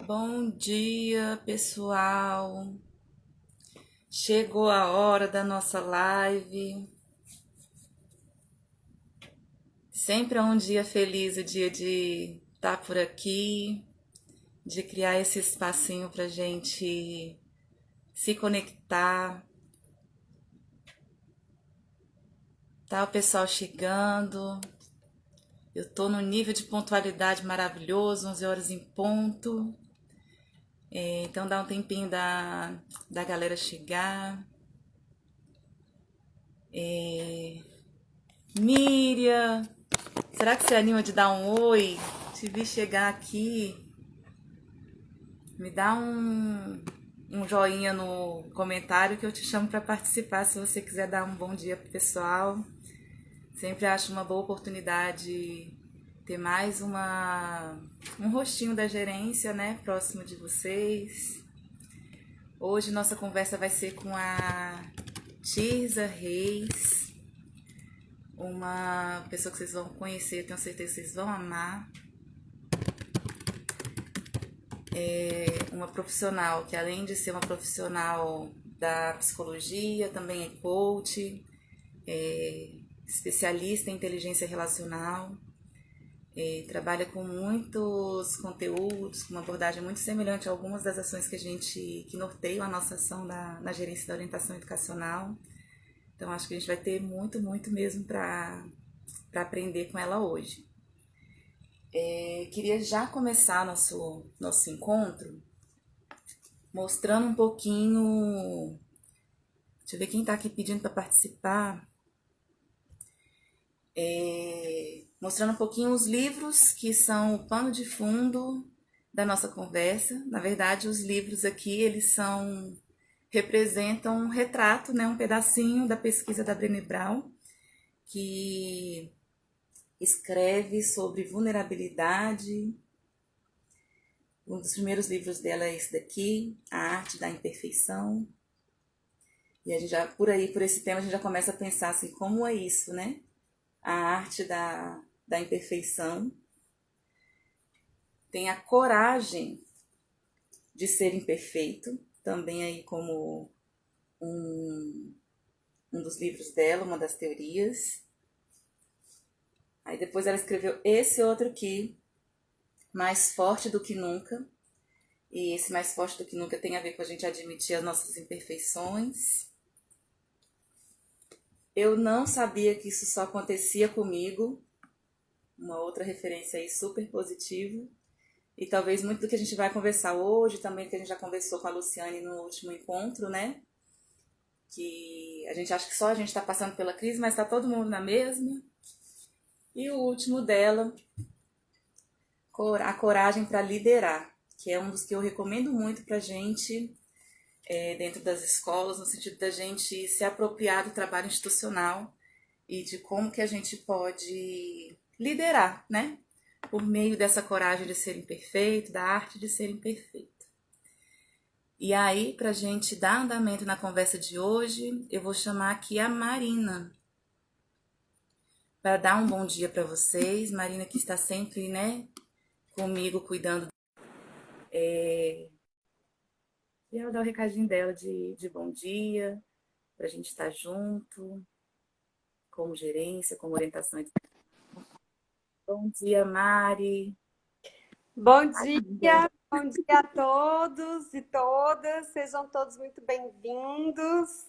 Bom dia, pessoal. Chegou a hora da nossa live. Sempre é um dia feliz, o dia de estar por aqui, de criar esse espacinho para gente se conectar. Tá o pessoal chegando. Eu tô num nível de pontualidade maravilhoso, 11 horas em ponto. Então dá um tempinho da galera chegar. Miriam, será que você anima de dar um oi? Te vi chegar aqui. Me dá um joinha no comentário que eu te chamo para participar se você quiser dar um bom dia pro pessoal. Sempre acho uma boa oportunidade ter mais um rostinho da gerência, né, próximo de vocês. Hoje nossa conversa vai ser com a Tirza Reis, uma pessoa que vocês vão conhecer, eu tenho certeza que vocês vão amar. Uma profissional que, além de ser uma profissional da psicologia, também é coach, é especialista em inteligência relacional, trabalha com muitos conteúdos, com uma abordagem muito semelhante a algumas das ações que norteiam a nossa ação na gerência da orientação educacional. Então, acho que a gente vai ter muito, muito mesmo para aprender com ela hoje. Queria já começar nosso encontro mostrando um pouquinho. Deixa eu ver quem está aqui pedindo para participar. Mostrando um pouquinho os livros que são o pano de fundo da nossa conversa. Na verdade, os livros aqui, representam um retrato, né, um pedacinho da pesquisa da Brené Brown, que escreve sobre vulnerabilidade. Um dos primeiros livros dela é esse daqui, A Arte da Imperfeição. E a gente já, por esse tema, a gente já começa a pensar assim, como é isso, né? A arte da imperfeição. Tem a coragem de ser imperfeito, também aí como um dos livros dela, uma das teorias. Aí depois ela escreveu esse outro aqui, Mais Forte do que Nunca. E esse Mais Forte do que Nunca tem a ver com a gente admitir as nossas imperfeições. Eu não sabia que isso só acontecia comigo. Uma outra referência aí super positiva. E talvez muito do que a gente vai conversar hoje, também que a gente já conversou com a Luciane no último encontro, né? Que a gente acha que só a gente está passando pela crise, mas está todo mundo na mesma. E o último dela, A Coragem para Liderar, que é um dos que eu recomendo muito para a gente dentro das escolas, no sentido da gente se apropriar do trabalho institucional e de como que a gente pode liderar, né? Por meio dessa coragem de ser imperfeito, da arte de ser imperfeito. E aí, para a gente dar andamento na conversa de hoje, eu vou chamar aqui a Marina para dar um bom dia para vocês. Marina que está sempre, né, comigo, cuidando. E ela dá o recadinho dela de bom dia, para a gente estar junto, como gerência, como orientação. Bom dia, Mari. Bom Ai, dia, bom dia a todos e todas, sejam todos muito bem-vindos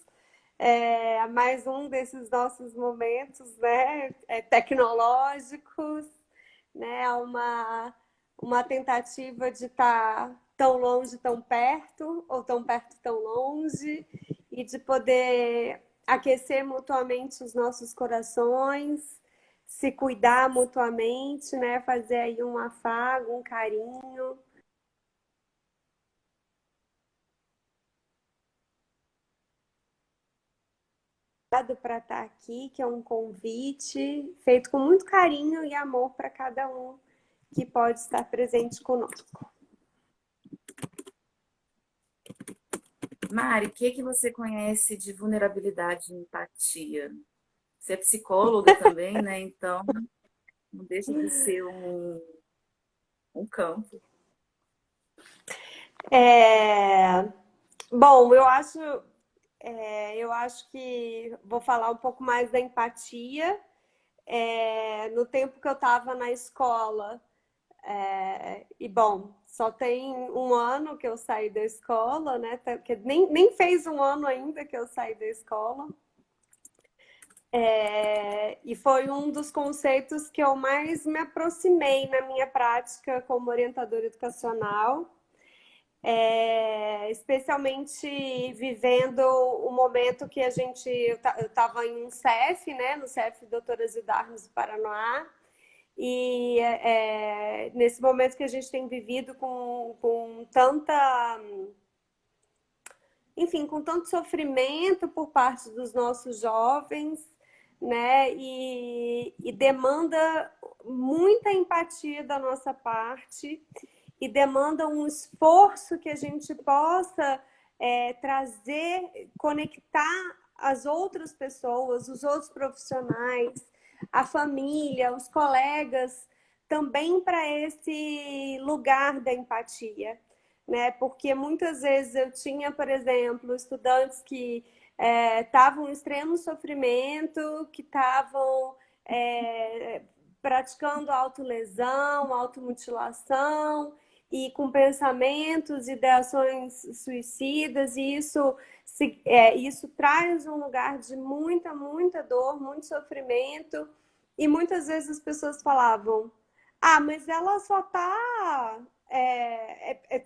a mais um desses nossos momentos, né, tecnológicos, né, uma tentativa de estar tão longe, tão perto, ou tão perto, tão longe, e de poder aquecer mutuamente os nossos corações, se cuidar mutuamente, né? Fazer aí um afago, um carinho. Para estar aqui, que é um convite feito com muito carinho e amor para cada um que pode estar presente conosco. Mari, o que você conhece de vulnerabilidade e empatia? Você é psicóloga também, né? Então, não deixa de ser um campo. É, bom, eu acho que vou falar um pouco mais da empatia. No tempo que eu estava na escola, e bom, só tem um ano que eu saí da escola, né? Que nem fez um ano ainda que eu saí da escola. E foi um dos conceitos que eu mais me aproximei na minha prática como orientadora educacional, especialmente vivendo o momento que eu estava em um CEF, né, no CEF Doutora Zildarnes do Paraná, e nesse momento que a gente tem vivido com tanta, enfim, com tanto sofrimento por parte dos nossos jovens, né? E demanda muita empatia da nossa parte e demanda um esforço que a gente possa trazer, conectar as outras pessoas, os outros profissionais, a família, os colegas, também para esse lugar da empatia, né? Porque muitas vezes eu tinha, por exemplo, estudantes que estavam em extremo sofrimento, que estavam praticando autolesão, automutilação e com pensamentos, ideações suicidas, e isso traz um lugar de muita, muita dor, muito sofrimento, e muitas vezes as pessoas falavam: ah, mas ela só tá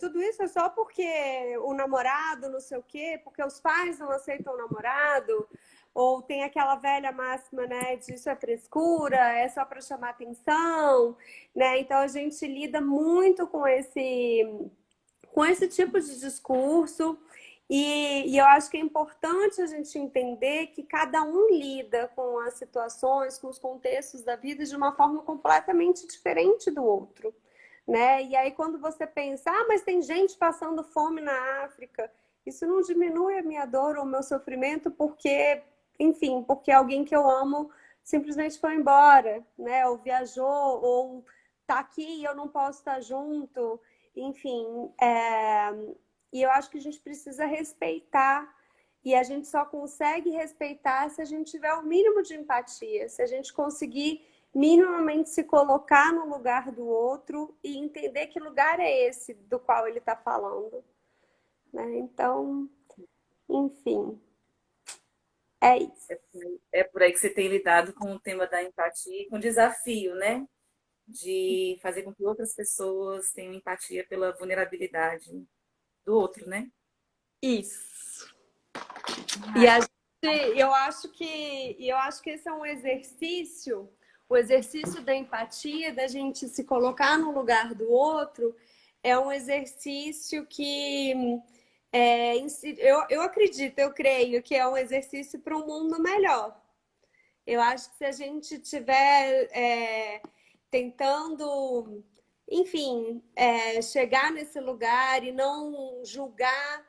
tudo isso é só porque o namorado, não sei o quê, porque os pais não aceitam o namorado, ou tem aquela velha máxima, né, de isso é frescura, é só para chamar atenção, né? Então a gente lida muito com esse tipo de discurso. E eu acho que é importante a gente entender que cada um lida com as situações, com os contextos da vida de uma forma completamente diferente do outro, né? E aí quando você pensa, ah, mas tem gente passando fome na África, isso não diminui a minha dor ou o meu sofrimento porque, enfim, porque alguém que eu amo simplesmente foi embora, né? Ou viajou, ou tá aqui e eu não posso estar junto, enfim. E eu acho que a gente precisa respeitar. E a gente só consegue respeitar se a gente tiver o mínimo de empatia, se a gente conseguir minimamente se colocar no lugar do outro e entender que lugar é esse do qual ele está falando, né? Então, enfim, é isso. É por aí que você tem lidado com o tema da empatia e com o desafio, né? De fazer com que outras pessoas tenham empatia pela vulnerabilidade do outro, né? Isso. E Ah, a gente, eu acho que esse é um exercício, o exercício da empatia, da gente se colocar no lugar do outro, é um exercício que eu acredito, eu creio que é um exercício para um mundo melhor. Eu acho que se a gente tiver tentando, enfim, chegar nesse lugar e não julgar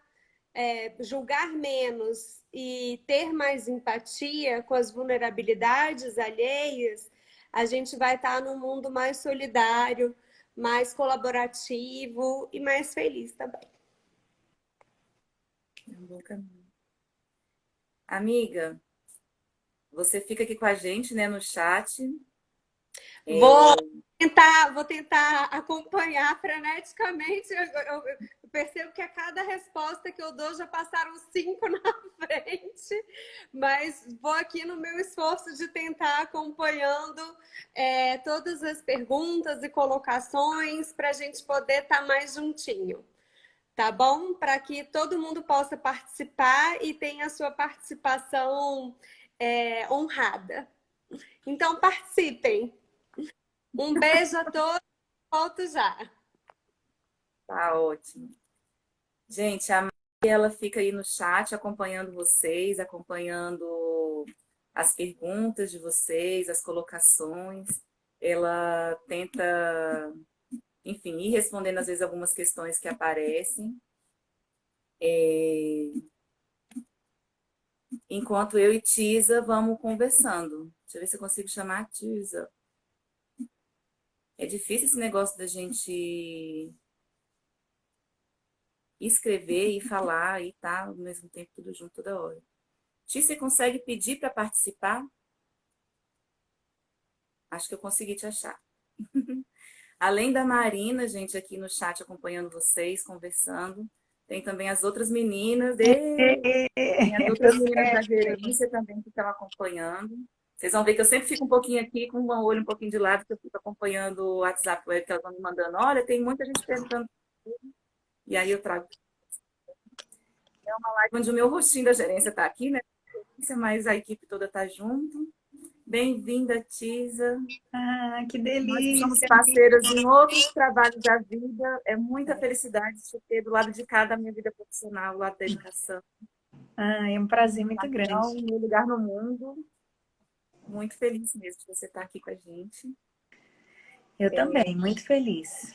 menos e ter mais empatia com as vulnerabilidades alheias, a gente vai estar num mundo mais solidário, mais colaborativo e mais feliz também. é um bom caminho. Amiga, você fica aqui com a gente, né, no chat. Vou É, vou tentar acompanhar freneticamente. Eu percebo que a cada resposta que eu dou já passaram 5 na frente, mas vou aqui no meu esforço de tentar acompanhando todas as perguntas e colocações para a gente poder estar mais juntinho, tá bom? Para que todo mundo possa participar e tenha a sua participação honrada. Então, participem! Um beijo a todos, volto já. tá ótimo. Gente, a Mari, ela fica aí no chat acompanhando vocês, acompanhando as perguntas de vocês, as colocações. Ela tenta, enfim, ir respondendo às vezes algumas questões que aparecem. É, enquanto eu e Tisa vamos conversando. Deixa eu ver se eu consigo chamar a Tisa. É difícil esse negócio da gente escrever e falar e estar ao mesmo tempo tudo junto toda hora. Ti, você consegue pedir para participar? Acho que eu consegui te achar. Além da Marina, gente, aqui no chat acompanhando vocês, conversando, tem também as outras meninas, tem as outras meninas da gerência também que estão acompanhando. Vocês vão ver que eu sempre fico um pouquinho aqui com o olho um pouquinho de lado, que eu fico acompanhando o WhatsApp web que elas vão me mandando. Olha, tem muita gente perguntando. E aí eu trago. É uma live onde o meu rostinho da gerência está aqui, né? Mas a equipe toda está junto. Bem-vinda, Tisa. Ah, que Nós que somos delícia! parceiras em outros trabalhos da vida, é muita felicidade te ter do lado de cá da minha vida profissional, do lado da educação. Ah, é um prazer muito Então, grande. meu lugar no mundo, muito feliz mesmo de você estar aqui com a gente. Eu também, muito feliz.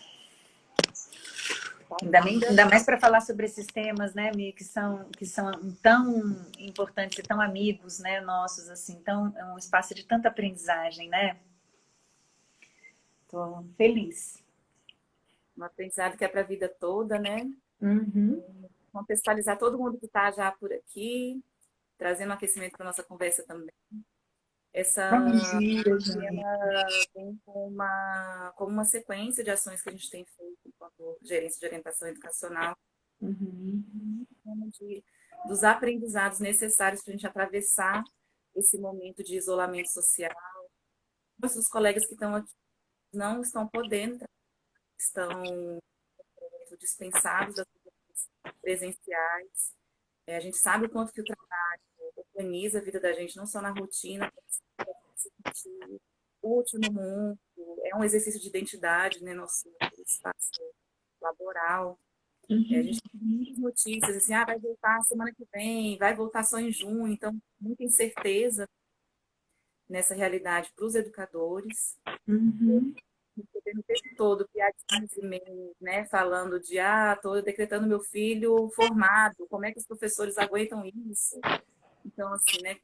Ainda mais para falar sobre esses temas, né, Mi, que são tão importantes e tão amigos, né, nossos, assim, tão, é um espaço de tanta aprendizagem, né? Estou feliz. Um aprendizado que é para a vida toda, né? Uhum. Contextualizar todo mundo que está já por aqui, trazendo um aquecimento para a nossa conversa também. Essa Bom dia, gente. vem como uma sequência de ações que a gente tem feito enquanto gerência de orientação educacional, Uhum. dos aprendizados necessários para a gente atravessar esse momento de isolamento social. Muitos dos colegas que estão aqui não estão podendo, estão dispensados das presenciais. A gente sabe o quanto que o trabalho organiza a vida da gente, não só na rotina, mas se sentir útil no mundo. É um exercício de identidade, né? Nosso espaço laboral. A gente tem muitas notícias, assim, vai voltar semana que vem, vai voltar só em junho. Então, muita incerteza nessa realidade para os educadores. Uhum. O tempo todo, piadinhas e memes, né? Falando de, estou decretando meu filho formado, como é que os professores aguentam isso? Então, assim, né?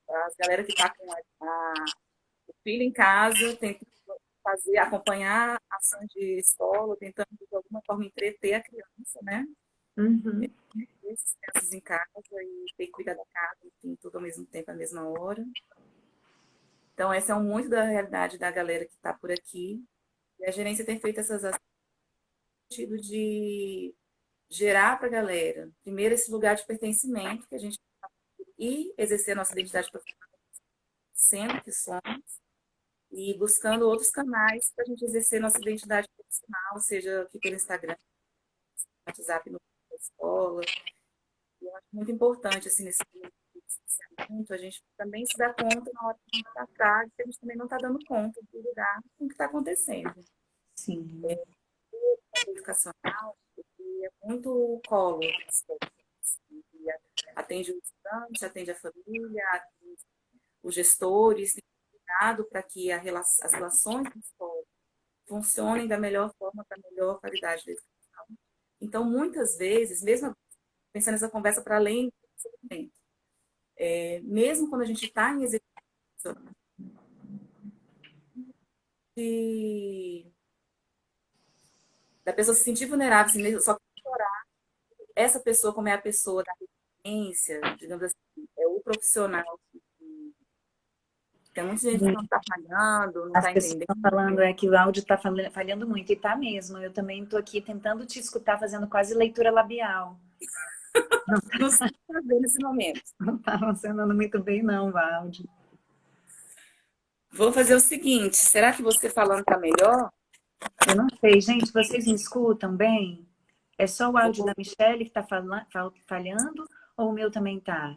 As galera que está com o filho em casa, tentando acompanhar ações de escola, tentando de alguma forma entreter a criança, né? Uhum. Esses crianças em casa e ter que cuidar da casa, enfim, tudo ao mesmo tempo, à mesma hora. Então, essa é muito da realidade da galera que está por aqui. E a gerência tem feito essas ações no sentido de gerar para a galera, primeiro, esse lugar de pertencimento que a gente e exercer a nossa identidade profissional sendo que somos e buscando outros canais para a gente exercer nossa identidade profissional, seja aqui pelo Instagram, WhatsApp no da escola. Eu acho muito importante assim nesse distanciamento a gente também se dar conta na hora que a gente está atrás, que a gente também não está dando conta do lugar com o que está acontecendo. Sim. Educacional é muito colo, atende o estudante, atende a família, atende os gestores, tem cuidado para que as relações da escola funcionem da melhor forma, para a melhor qualidade da educação. Então, muitas vezes, mesmo pensando nessa conversa para além do segmento, mesmo quando a gente está em exercício da pessoa se sentir vulnerável, assim, só que chorar, essa pessoa, como é a pessoa da referência, digamos assim, é o profissional tem muita gente que não está falhando, não As está pessoas entendendo. estão falando que o áudio está falhando muito, e tá mesmo. Eu também estou aqui tentando te escutar, fazendo quase leitura labial. Não sei o que fazer nesse momento. Não está funcionando muito bem, não, o áudio. Vou fazer o seguinte, será que você falando está melhor? Eu não sei, gente, vocês me escutam bem? É só o áudio da Michelle que está falhando ou o meu também está?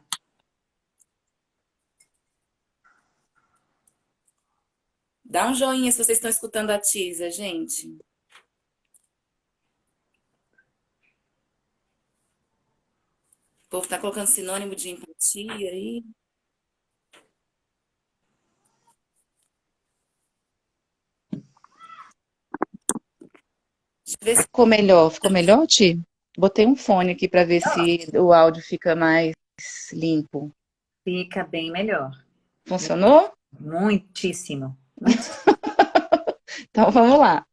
Dá um joinha se vocês estão escutando a Tisa, gente. O povo está colocando sinônimo de empatia aí. Deixa eu ver se ficou melhor. Ficou melhor, Ti? Botei um fone aqui para ver se o áudio fica mais limpo. Fica bem melhor. Funcionou? Muitíssimo. Então vamos lá.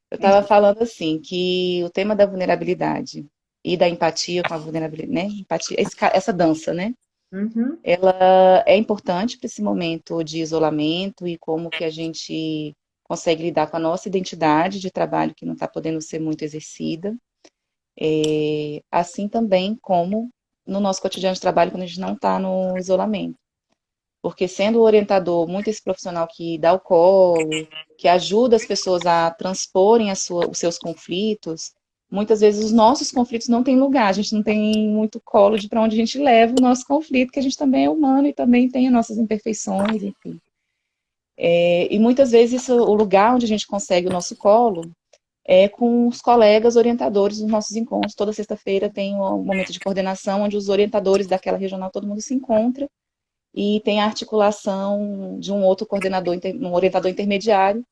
Eu estava falando assim que o tema da vulnerabilidade e da empatia com a vulnerabilidade, né? Empatia, essa dança, né? Uhum. Ela é importante para esse momento de isolamento e como que a gente consegue lidar com a nossa identidade de trabalho que não está podendo ser muito exercida. Assim também como no nosso cotidiano de trabalho quando a gente não está no isolamento. Porque sendo o orientador muito esse profissional que dá o colo, que ajuda as pessoas a transporem os seus conflitos, muitas vezes os nossos conflitos não têm lugar, a gente não tem muito colo de para onde a gente leva o nosso conflito, que a gente também é humano e também tem as nossas imperfeições, enfim. E muitas vezes o lugar onde a gente consegue o nosso colo é com os colegas orientadores dos nossos encontros. Toda sexta-feira tem um momento de coordenação onde os orientadores daquela regional, todo mundo se encontra e tem a articulação de um outro coordenador, um orientador intermediário,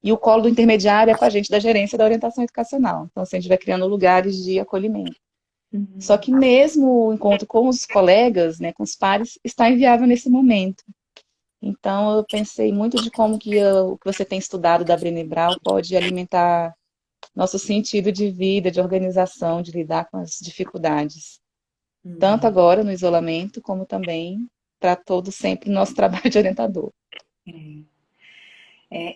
e o colo do intermediário é com a gente da gerência da orientação educacional. Então, assim, a gente vai criando lugares de acolhimento. Só que mesmo o encontro com os colegas, né, com os pares, está inviável nesse momento. Então, eu pensei muito de como que o que você tem estudado da Brené Brown pode alimentar nosso sentido de vida, de organização, de lidar com as dificuldades. Tanto agora no isolamento, como também para todo sempre o nosso trabalho de orientador.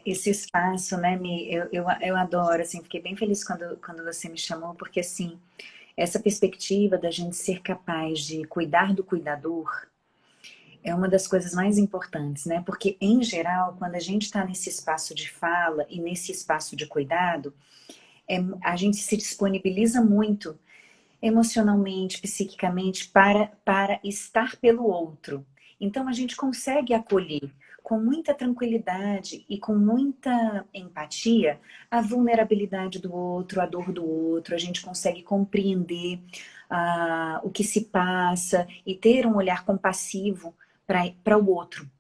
Esse espaço, né, Mi, eu adoro, assim, fiquei bem feliz quando você me chamou, porque, assim, essa perspectiva da gente ser capaz de cuidar do cuidador é uma das coisas mais importantes, né? Porque, em geral, quando a gente está nesse espaço de fala e nesse espaço de cuidado, a gente se disponibiliza muito emocionalmente, psiquicamente, para estar pelo outro. Então, a gente consegue acolher com muita tranquilidade e com muita empatia a vulnerabilidade do outro, a dor do outro, a gente consegue compreender o que se passa e ter um olhar compassivo para o outro.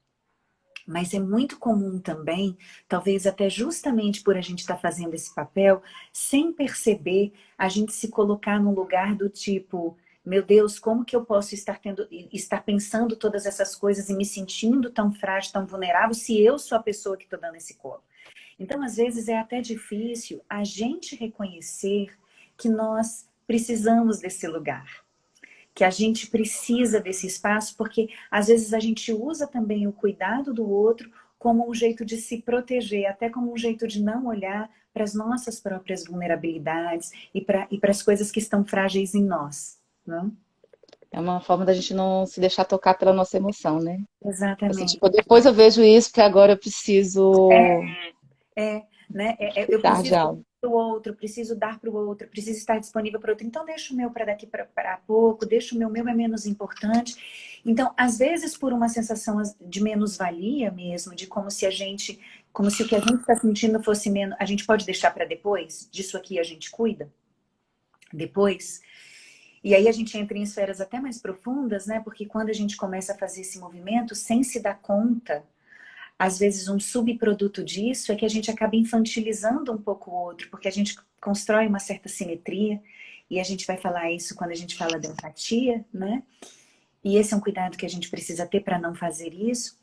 Mas é muito comum também, talvez até justamente por a gente estar fazendo esse papel, sem perceber, a gente se colocar no lugar do tipo, meu Deus, como que eu posso estar pensando todas essas coisas e me sentindo tão frágil, tão vulnerável, se eu sou a pessoa que estou dando esse colo? Então, às vezes, é até difícil a gente reconhecer que nós precisamos desse lugar, que a gente precisa desse espaço, porque às vezes a gente usa também o cuidado do outro como um jeito de se proteger, até como um jeito de não olhar para as nossas próprias vulnerabilidades e para as coisas que estão frágeis em nós, não? É uma forma da gente não se deixar tocar pela nossa emoção, né? Assim, Exatamente. tipo, depois eu vejo isso, porque agora eu preciso Né? Eu dar de preciso algo. para o outro, preciso dar para o outro, preciso estar disponível para o outro. Então, deixa o meu para daqui para pouco, deixa o meu é menos importante. Então, às vezes, por uma sensação de menos-valia mesmo, de como se o que a gente está sentindo fosse menos, a gente pode deixar para depois, disso aqui a gente cuida depois. E aí a gente entra em esferas até mais profundas, né? Porque quando a gente começa a fazer esse movimento, sem se dar conta, às vezes um subproduto disso é que a gente acaba infantilizando um pouco o outro, porque a gente constrói uma certa simetria, e a gente vai falar isso quando a gente fala da empatia, né? E esse é um cuidado que a gente precisa ter para não fazer isso.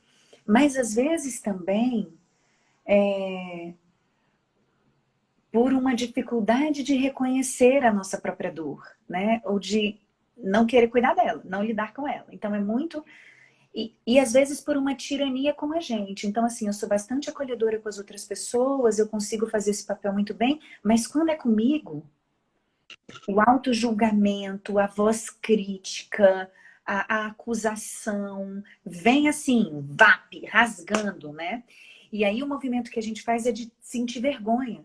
Mas às vezes também por uma dificuldade de reconhecer a nossa própria dor, né? Ou de não querer cuidar dela, não lidar com ela. Então é muito... E às vezes por uma tirania com a gente. Então, assim, eu sou bastante acolhedora com as outras pessoas, eu consigo fazer esse papel muito bem, mas quando é comigo, o auto-julgamento, a voz crítica, a acusação, vem assim, vape, rasgando, né? E aí o movimento que a gente faz é de sentir vergonha,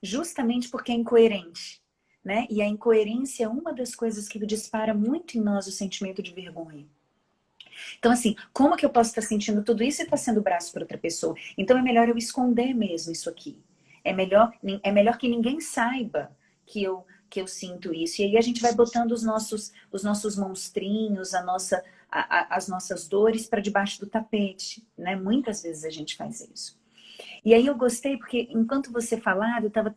justamente porque é incoerente, né? E a incoerência é uma das coisas que dispara muito em nós o sentimento de vergonha. Então, assim, como que eu posso estar sentindo tudo isso e estar sendo braço para outra pessoa? Então, é melhor eu esconder mesmo isso aqui. É melhor que ninguém saiba que eu sinto isso. E aí a gente vai botando os nossos monstrinhos, as nossas dores para debaixo do tapete, né? Muitas vezes a gente faz isso. E aí eu gostei porque enquanto você falava, eu estava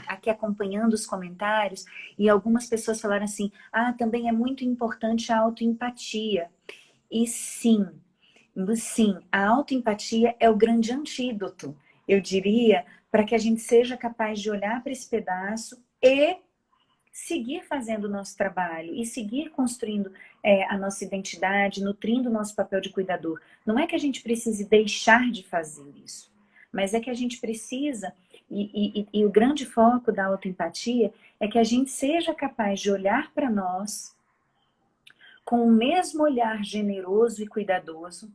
aqui acompanhando os comentários e algumas pessoas falaram assim, também é muito importante a autoempatia. E sim, a autoempatia é o grande antídoto, eu diria, para que a gente seja capaz de olhar para esse pedaço e seguir fazendo o nosso trabalho e seguir construindo a nossa identidade, nutrindo o nosso papel de cuidador. Não é que a gente precise deixar de fazer isso, mas é que a gente precisa, e o grande foco da autoempatia é que a gente seja capaz de olhar para nós com o mesmo olhar generoso e cuidadoso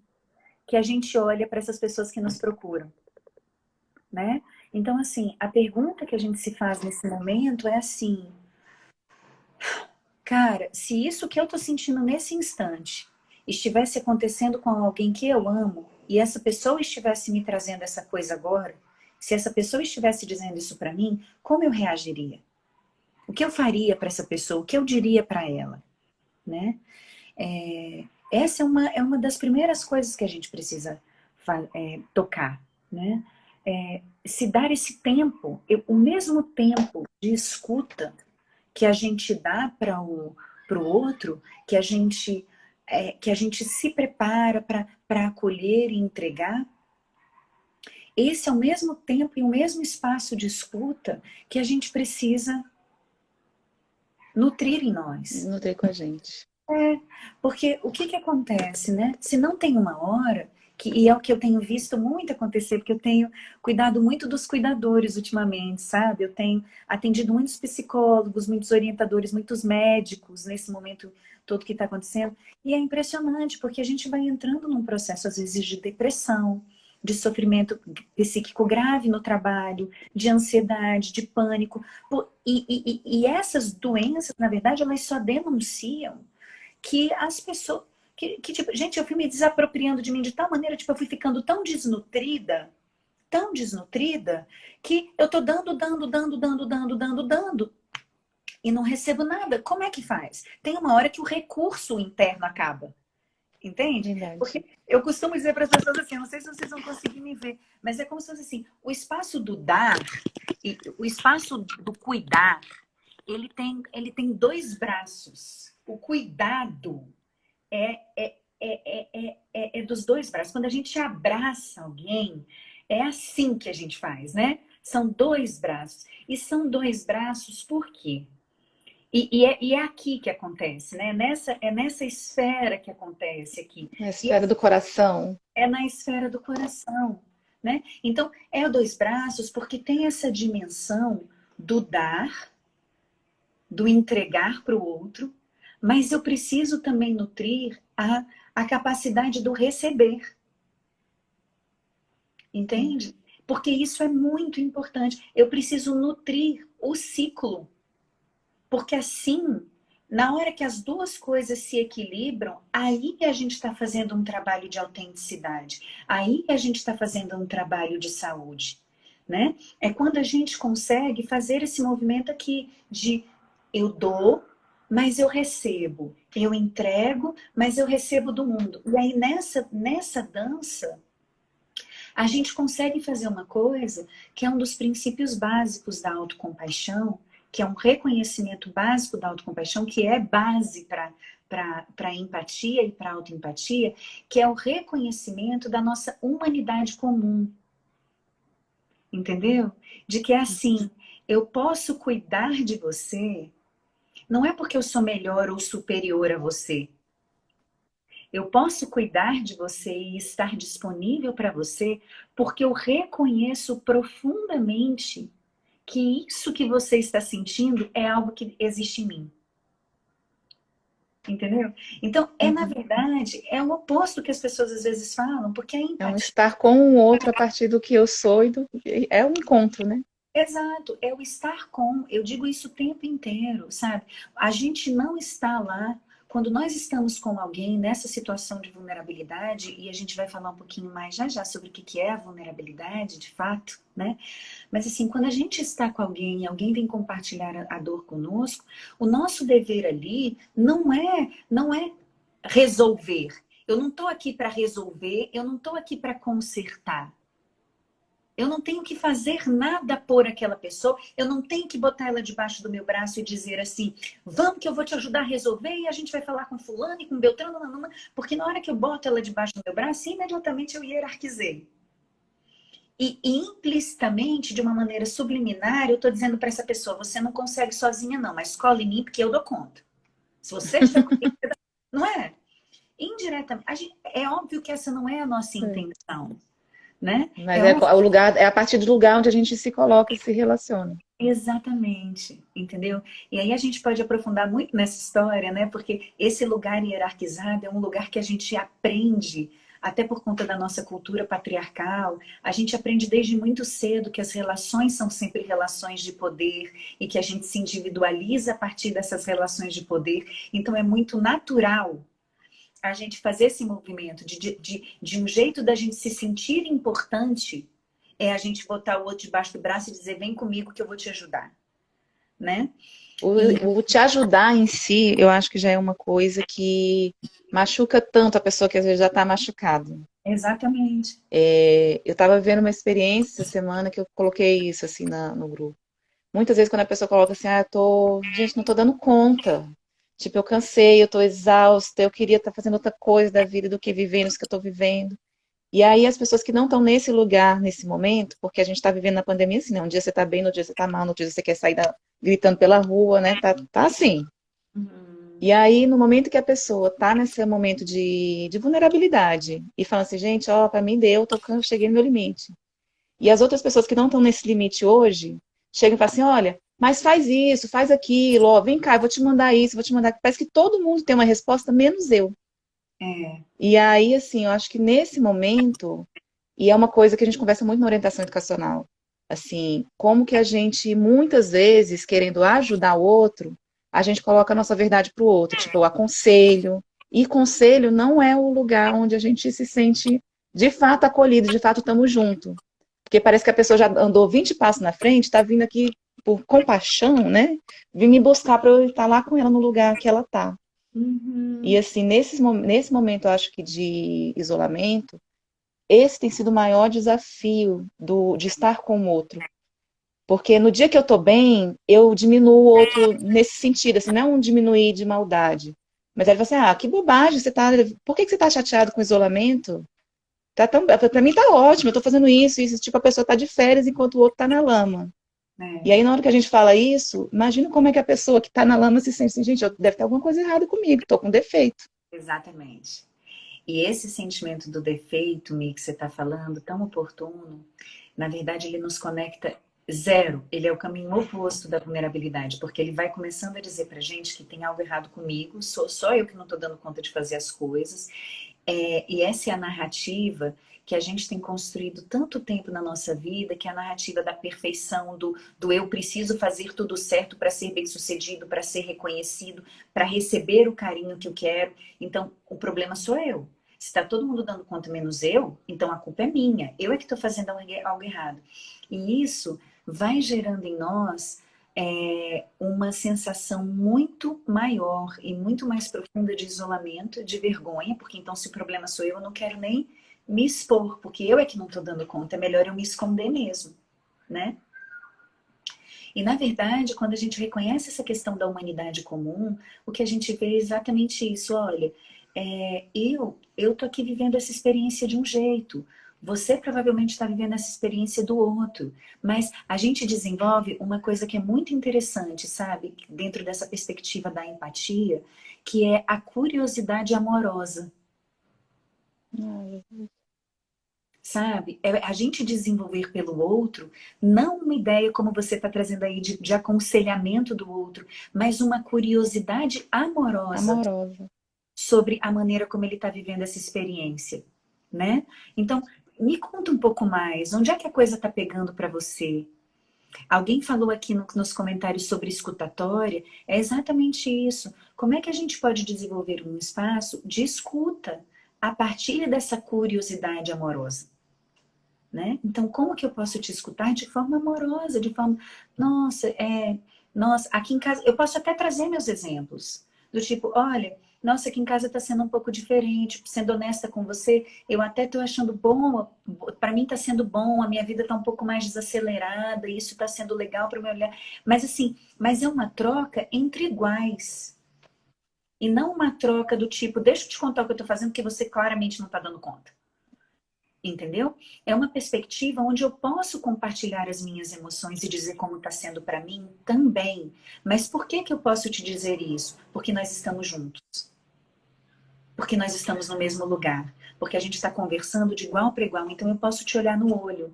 que a gente olha para essas pessoas que nos procuram, né? Então, assim, a pergunta que a gente se faz nesse momento é assim: cara, se isso que eu tô sentindo nesse instante estivesse acontecendo com alguém que eu amo e essa pessoa estivesse me trazendo essa coisa agora, se essa pessoa estivesse dizendo isso para mim, como eu reagiria? O que eu faria para essa pessoa? O que eu diria para ela, né? Essa é uma das primeiras coisas que a gente precisa tocar, né? Se dar esse tempo, o mesmo tempo de escuta que a gente dá para o outro, que a gente se prepara para acolher e entregar, esse é o mesmo tempo e o mesmo espaço de escuta que a gente precisa nutrir em nós. Nutrir com a gente. Porque o que acontece, né? Se não tem uma hora, e é o que eu tenho visto muito acontecer, porque eu tenho cuidado muito dos cuidadores ultimamente, sabe? Eu tenho atendido muitos psicólogos, muitos orientadores, muitos médicos nesse momento todo que está acontecendo. E é impressionante, porque a gente vai entrando num processo, às vezes, de depressão, de sofrimento psíquico grave no trabalho, de ansiedade, de pânico. E essas doenças, na verdade, elas só denunciam que as pessoas... tipo, gente, eu fui me desapropriando de mim de tal maneira, tipo, eu fui ficando tão desnutrida, que eu tô dando, e não recebo nada. Como é que faz? Tem uma hora que o recurso interno acaba. Entende? Verdade. Porque eu costumo dizer para as pessoas assim, eu não sei se vocês vão conseguir me ver, mas é como se fosse assim, o espaço do dar e o espaço do cuidar, ele tem dois braços. O cuidado é dos dois braços. Quando a gente abraça alguém, é assim que a gente faz, né? São dois braços. E são dois braços por quê? E é aqui que acontece, né? É nessa esfera que acontece aqui. Na esfera do coração. É na esfera do coração, né? Então, é dois braços porque tem essa dimensão do dar, do entregar para o outro, mas eu preciso também nutrir a capacidade do receber. Entende? Porque isso é muito importante. Eu preciso nutrir o ciclo. Porque assim, na hora que as duas coisas se equilibram, aí que a gente está fazendo um trabalho de autenticidade. Aí que a gente está fazendo um trabalho de saúde. Né? É quando a gente consegue fazer esse movimento aqui de eu dou, mas eu recebo. Eu entrego, mas eu recebo do mundo. E aí nessa dança, a gente consegue fazer uma coisa que é um dos princípios básicos da autocompaixão, que é um reconhecimento básico da autocompaixão, que é base para a empatia e para a autoempatia, que é o reconhecimento da nossa humanidade comum. Entendeu? De que é assim, eu posso cuidar de você, não é porque eu sou melhor ou superior a você. Eu posso cuidar de você e estar disponível para você porque eu reconheço profundamente que isso que você está sentindo é algo que existe em mim. Entendeu? Então, na verdade, é o oposto que as pessoas às vezes falam, porque a empatia... É um estar com o outro a partir do que eu sou é um encontro, né? Exato, é o estar com, eu digo isso o tempo inteiro, sabe? A gente não está lá, quando nós estamos com alguém nessa situação de vulnerabilidade, e a gente vai falar um pouquinho mais já sobre o que é a vulnerabilidade, de fato, né? Mas assim, quando a gente está com alguém e alguém vem compartilhar a dor conosco, o nosso dever ali não é resolver. Eu não estou aqui para resolver, eu não estou aqui para consertar. Eu não tenho que fazer nada por aquela pessoa, eu não tenho que botar ela debaixo do meu braço e dizer assim, vamos que eu vou te ajudar a resolver e a gente vai falar com fulano e com Beltrano, porque na hora que eu boto ela debaixo do meu braço, imediatamente eu hierarquizei. E implicitamente, de uma maneira subliminar, eu estou dizendo para essa pessoa, você não consegue sozinha não, mas cola em mim porque eu dou conta. Se você estiver comigo, não é? Indiretamente, é óbvio que essa não é a nossa Sim. intenção, né? Mas É é óbvio. o lugar, é a partir do lugar onde a gente se coloca e se relaciona. Exatamente, entendeu? E aí a gente pode aprofundar muito nessa história, né? Porque esse lugar hierarquizado é um lugar que a gente aprende, até por conta da nossa cultura patriarcal, a gente aprende desde muito cedo que as relações são sempre relações de poder e que a gente se individualiza a partir dessas relações de poder. Então é muito natural a gente fazer esse movimento de um jeito da gente se sentir importante é a gente botar o outro debaixo do braço e dizer, vem comigo que eu vou te ajudar, né? E O te ajudar em si, eu acho que já é uma coisa que machuca tanto a pessoa que às vezes já está machucada. exatamente. Eu estava vendo uma experiência essa semana que eu coloquei isso assim no grupo. Muitas vezes quando a pessoa coloca assim, gente, não tô dando conta. Tipo, eu cansei, eu tô exausta, eu queria estar fazendo outra coisa da vida do que vivendo isso que eu tô vivendo. E aí as pessoas que não estão nesse lugar, nesse momento, porque a gente está vivendo na pandemia assim, né? Um dia você tá bem, no dia você tá mal, no dia você quer sair gritando pela rua, né? Tá assim. Uhum. E aí, no momento que a pessoa tá nesse momento de vulnerabilidade e fala assim, gente, ó, pra mim deu, cheguei no meu limite. E as outras pessoas que não estão nesse limite hoje, chegam e falam assim, olha, mas faz isso, faz aquilo, ó, vem cá, eu vou te mandar isso, vou te mandar. Parece que todo mundo tem uma resposta, menos eu. É, E aí, assim, eu acho que nesse momento, e é uma coisa que a gente conversa muito na orientação educacional, assim, como que a gente, muitas vezes, querendo ajudar o outro, a gente coloca a nossa verdade para o outro, tipo, eu aconselho, e conselho não é o lugar onde a gente se sente de fato acolhido, de fato estamos juntos. Porque parece que a pessoa já andou 20 passos na frente, está vindo aqui por compaixão, né? Vim me buscar para eu estar lá com ela no lugar que ela está. E uhum. assim, nesse momento, eu acho que de isolamento, esse tem sido o maior desafio de estar com o outro. Porque no dia que eu tô bem, eu diminuo o outro nesse sentido, assim, não é um diminuir de maldade. Mas aí ele fala assim, que bobagem, por que você tá chateado com o isolamento? Pra mim tá ótimo, eu tô fazendo isso, tipo, a pessoa tá de férias enquanto o outro tá na lama. E É, aí, na hora que a gente fala isso, imagina como é que a pessoa que tá na lama se sente assim, gente, deve ter alguma coisa errada comigo, tô com defeito. exatamente. E esse sentimento do defeito, Mi, que você está falando, tão oportuno, na verdade ele nos conecta zero. Ele é o caminho oposto da vulnerabilidade, porque ele vai começando a dizer pra gente que tem algo errado comigo, sou só eu que não estou dando conta de fazer as coisas. E essa é a narrativa que a gente tem construído tanto tempo na nossa vida, que é a narrativa da perfeição, do eu preciso fazer tudo certo para ser bem-sucedido, para ser reconhecido, para receber o carinho que eu quero. Então, o problema sou eu. Se está todo mundo dando conta menos eu, então a culpa é minha. Eu é que estou fazendo algo errado. E isso vai gerando em nós uma sensação muito maior e muito mais profunda de isolamento, de vergonha, porque então se o problema sou eu não quero nem me expor, porque eu é que não estou dando conta, é melhor eu me esconder mesmo, né? E na verdade, quando a gente reconhece essa questão da humanidade comum, o que a gente vê é exatamente isso. Olha, eu tô aqui vivendo essa experiência de um jeito. Você provavelmente está vivendo essa experiência do outro. Mas a gente desenvolve uma coisa que é muito interessante, sabe? Dentro dessa perspectiva da empatia, que é a curiosidade amorosa. Sabe? É a gente desenvolver pelo outro, não uma ideia como você está trazendo aí de aconselhamento do outro, mas uma curiosidade amorosa Amorosa. sobre a maneira como ele está vivendo essa experiência, né? Então, me conta um pouco mais, onde é que a coisa está pegando para você? Alguém falou aqui nos comentários sobre escutatória, é exatamente isso. Como é que a gente pode desenvolver um espaço de escuta a partir dessa curiosidade amorosa? Né? Então, como que eu posso te escutar de forma amorosa, de forma, nossa, nossa, aqui em casa, eu posso até trazer meus exemplos, do tipo, olha, nossa, aqui em casa está sendo um pouco diferente, sendo honesta com você, eu até estou achando bom, para mim está sendo bom, a minha vida está um pouco mais desacelerada, isso está sendo legal para o meu olhar, mas assim, mas é uma troca entre iguais, e não uma troca do tipo, deixa eu te contar o que eu estou fazendo, que você claramente não está dando conta. Entendeu? É uma perspectiva onde eu posso compartilhar as minhas emoções e dizer como está sendo para mim também. Mas por que que eu posso te dizer isso? Porque nós estamos juntos. Porque nós estamos no mesmo lugar. Porque a gente está conversando de igual para igual. Então eu posso te olhar no olho.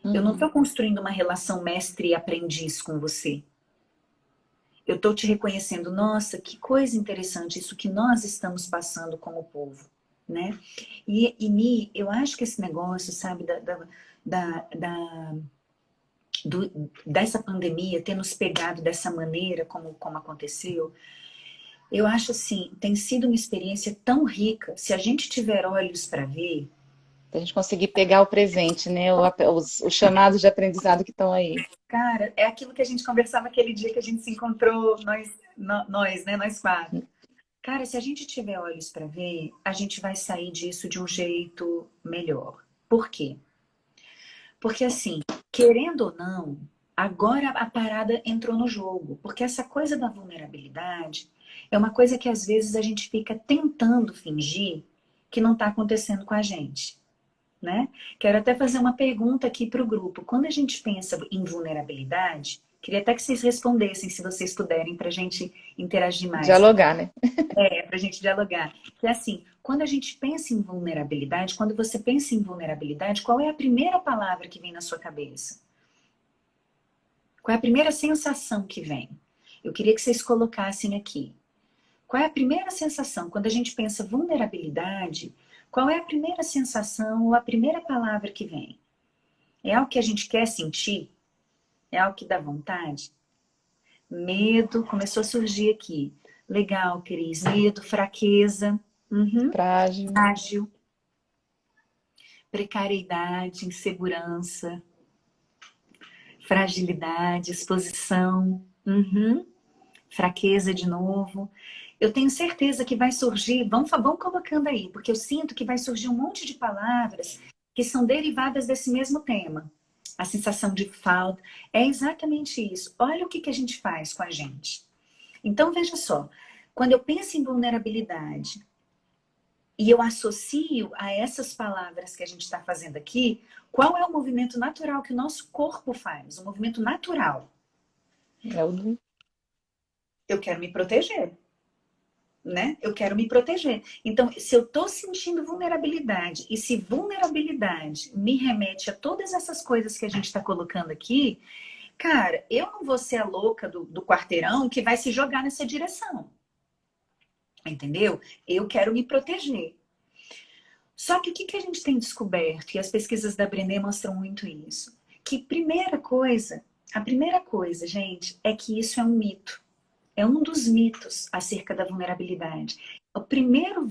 Eu não estou construindo uma relação mestre e aprendiz com você. Eu estou te reconhecendo, nossa, que coisa interessante isso que nós estamos passando como povo, né? E eu acho que esse negócio, sabe, dessa pandemia ter nos pegado dessa maneira como aconteceu, eu acho assim, tem sido uma experiência tão rica. Se a gente tiver olhos para ver, Pra gente conseguir pegar o presente, né? Os chamados de aprendizado que estão aí. cara, é aquilo que a gente conversava aquele dia que a gente se encontrou, né, nós quatro. Cara, se a gente tiver olhos para ver, a gente vai sair disso de um jeito melhor. Por quê? Porque assim, querendo ou não, agora a parada entrou no jogo. Porque essa coisa da vulnerabilidade é uma coisa que às vezes a gente fica tentando fingir que não está acontecendo com a gente, né? Quero até fazer uma pergunta aqui para o grupo. Quando a gente pensa em vulnerabilidade, queria até que vocês respondessem, se vocês puderem, para a gente interagir mais. Dialogar, né? Para a gente dialogar. Que é assim, quando a gente pensa em vulnerabilidade, quando você pensa em vulnerabilidade, qual é a primeira palavra que vem na sua cabeça? Qual é a primeira sensação que vem? Eu queria que vocês colocassem aqui. Qual é a primeira sensação? Quando a gente pensa vulnerabilidade, qual é a primeira sensação ou a primeira palavra que vem? É algo que a gente quer sentir? É algo que dá vontade? Medo, começou a surgir aqui. Legal, Cris. Medo, fraqueza. Uhum. Frágil. Ágil, precariedade, insegurança, fragilidade, exposição, fraqueza de novo. Eu tenho certeza que vai surgir, vão colocando aí, porque eu sinto que vai surgir um monte de palavras que são derivadas desse mesmo tema. A sensação de falta, é exatamente isso. Olha o que a gente faz com a gente. Então, veja só, quando eu penso em vulnerabilidade, e eu associo a essas palavras que a gente está fazendo aqui, qual é o movimento natural que o nosso corpo faz? O movimento natural. É o Eu quero me proteger, né? Eu quero me proteger. Então, se eu estou sentindo vulnerabilidade, e se vulnerabilidade me remete a todas essas coisas que a gente está colocando aqui, cara, eu não vou ser a louca do quarteirão que vai se jogar nessa direção. Entendeu? Eu quero me proteger. Só que o que a gente tem descoberto, e as pesquisas da Brené mostram muito isso, que a primeira coisa, gente, é que isso é um mito. É um dos mitos acerca da vulnerabilidade. O primeiro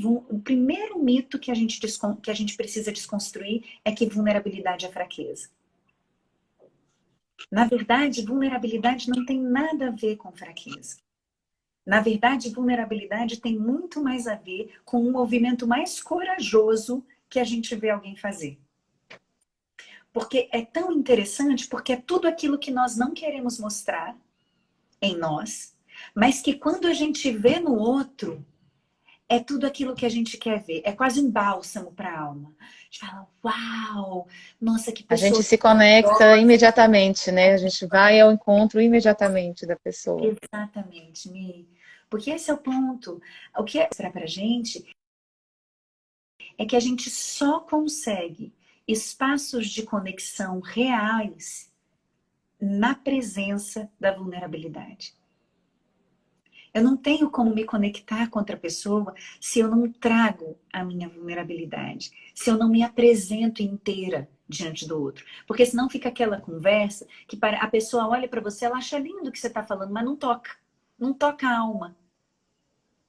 mito que a gente precisa desconstruir é que vulnerabilidade é fraqueza. Na verdade, vulnerabilidade não tem nada a ver com fraqueza. Na verdade, vulnerabilidade tem muito mais a ver com um movimento mais corajoso que a gente vê alguém fazer. Porque é tão interessante, porque é tudo aquilo que nós não queremos mostrar em nós, mas que quando a gente vê no outro, é tudo aquilo que a gente quer ver. É quase um bálsamo para a alma. A gente fala, uau, nossa, que A gente pessoa se conecta imediatamente, né? A gente vai ao encontro imediatamente da pessoa. exatamente, Mi. Porque esse é o ponto. O que é mostrar pra gente é que a gente só consegue espaços de conexão reais na presença da vulnerabilidade. Eu não tenho como me conectar com outra pessoa se eu não trago a minha vulnerabilidade, se eu não me apresento inteira diante do outro. Porque senão fica aquela conversa que a pessoa olha para você, ela acha lindo o que você está falando, mas não toca. Não toca a alma.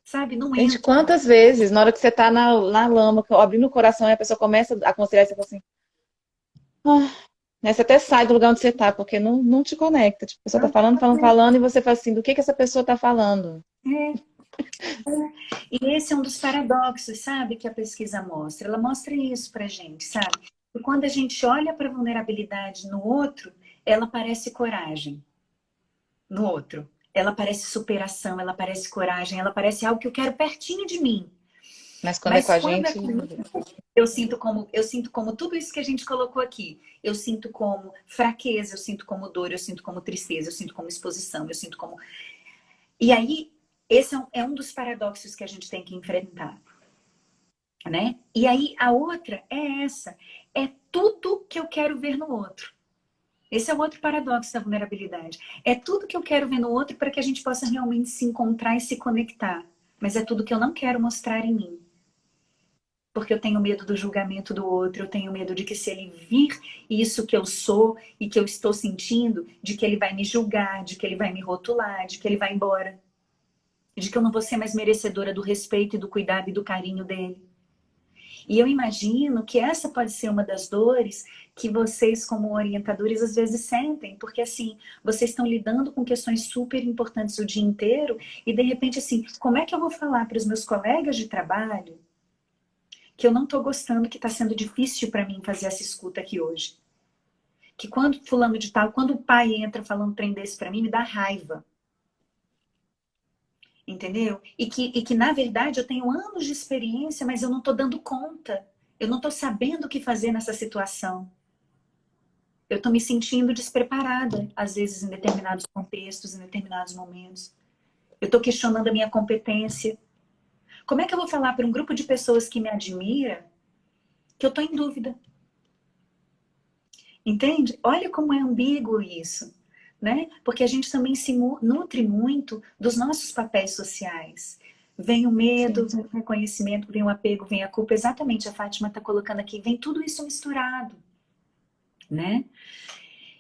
Sabe? Não Gente, entra. quantas vezes, na hora que você tá na lama, abrindo o coração, e a pessoa começa a aconselhar, e você fala assim, né? Você até sai do lugar onde você tá, porque não te conecta. Tipo, a pessoa tá falando, falando, falando, e você fala assim, do que essa pessoa tá falando? E esse é um dos paradoxos, sabe, que a pesquisa mostra. Ela mostra isso pra gente, sabe? E quando a gente olha para a vulnerabilidade no outro, ela parece coragem no outro. Ela parece superação, ela parece coragem, ela parece algo que eu quero pertinho de mim. Mas quando é com Mas a quando é gente. comigo, eu sinto como tudo isso que a gente colocou aqui. Eu sinto como fraqueza, eu sinto como dor, eu sinto como tristeza, eu sinto como exposição, eu sinto como. E aí, esse é um dos paradoxos que a gente tem que enfrentar, né? E aí, a outra é essa. É tudo que eu quero ver no outro. Esse é o outro paradoxo da vulnerabilidade. É tudo que eu quero ver no outro para que a gente possa realmente se encontrar e se conectar. Mas é tudo que eu não quero mostrar em mim. Porque eu tenho medo do julgamento do outro, eu tenho medo de que se ele vir isso que eu sou e que eu estou sentindo, de que ele vai me julgar, de que ele vai me rotular, de que ele vai embora. De que eu não vou ser mais merecedora do respeito e do cuidado e do carinho dele. E eu imagino que essa pode ser uma das dores que vocês, como orientadores, às vezes sentem, porque assim, vocês estão lidando com questões super importantes o dia inteiro, e de repente, assim, como é que eu vou falar para os meus colegas de trabalho que eu não estou gostando, que está sendo difícil para mim fazer essa escuta aqui hoje? Que quando fulano de tal, quando o pai entra falando um trem desse para mim, me dá raiva. Entendeu? E que, na verdade, eu tenho anos de experiência, mas eu não estou dando conta. Eu não estou sabendo o que fazer nessa situação. Eu estou me sentindo despreparada, às vezes, em determinados contextos, em determinados momentos. Eu estou questionando a minha competência. Como é que eu vou falar para um grupo de pessoas que me admira que eu estou em dúvida? Entende? Olha como é ambíguo isso, né? Porque a gente também se nutre muito dos nossos papéis sociais. Vem o medo, Sim. vem o reconhecimento, vem o apego, vem a culpa. Exatamente, a Fátima está colocando aqui. Vem tudo isso misturado, né?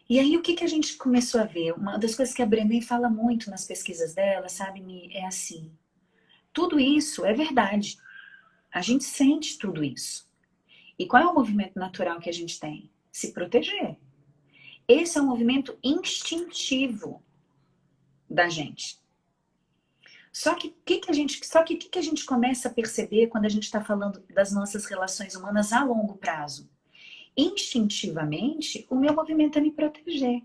E aí, o que a gente começou a ver? Uma das coisas que a Brené fala muito nas pesquisas dela, sabe, Mi, é assim. Tudo isso é verdade. A gente sente tudo isso. E qual é o movimento natural que a gente tem? Se proteger. Esse é um movimento instintivo da gente. Só que o que a gente começa a perceber quando a gente está falando das nossas relações humanas a longo prazo? Instintivamente, o meu movimento é me proteger.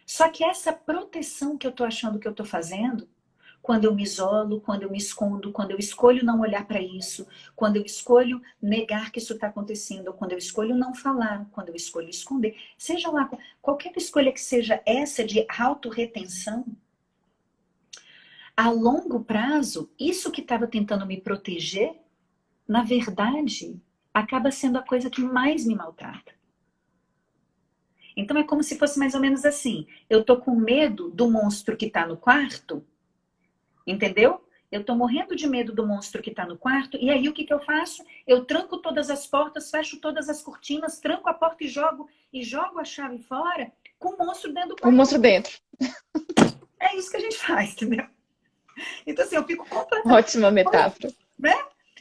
Só que essa proteção que eu estou achando que eu estou fazendo, quando eu me isolo, quando eu me escondo, quando eu escolho não olhar para isso, quando eu escolho negar que isso está acontecendo, quando eu escolho não falar, quando eu escolho esconder, seja lá, qualquer escolha que seja essa de autorretenção, a longo prazo, isso que estava tentando me proteger, na verdade, acaba sendo a coisa que mais me maltrata. Então é como se fosse mais ou menos assim, eu tô com medo do monstro que está no quarto, entendeu? Eu tô morrendo de medo do monstro que tá no quarto. E aí o que eu faço? Eu tranco todas as portas, fecho todas as cortinas, tranco a porta e jogo a chave fora com o monstro dentro do Com o quarto. monstro dentro. É isso que a gente faz, entendeu? Então assim, eu fico completamente, Ótima metáfora. né?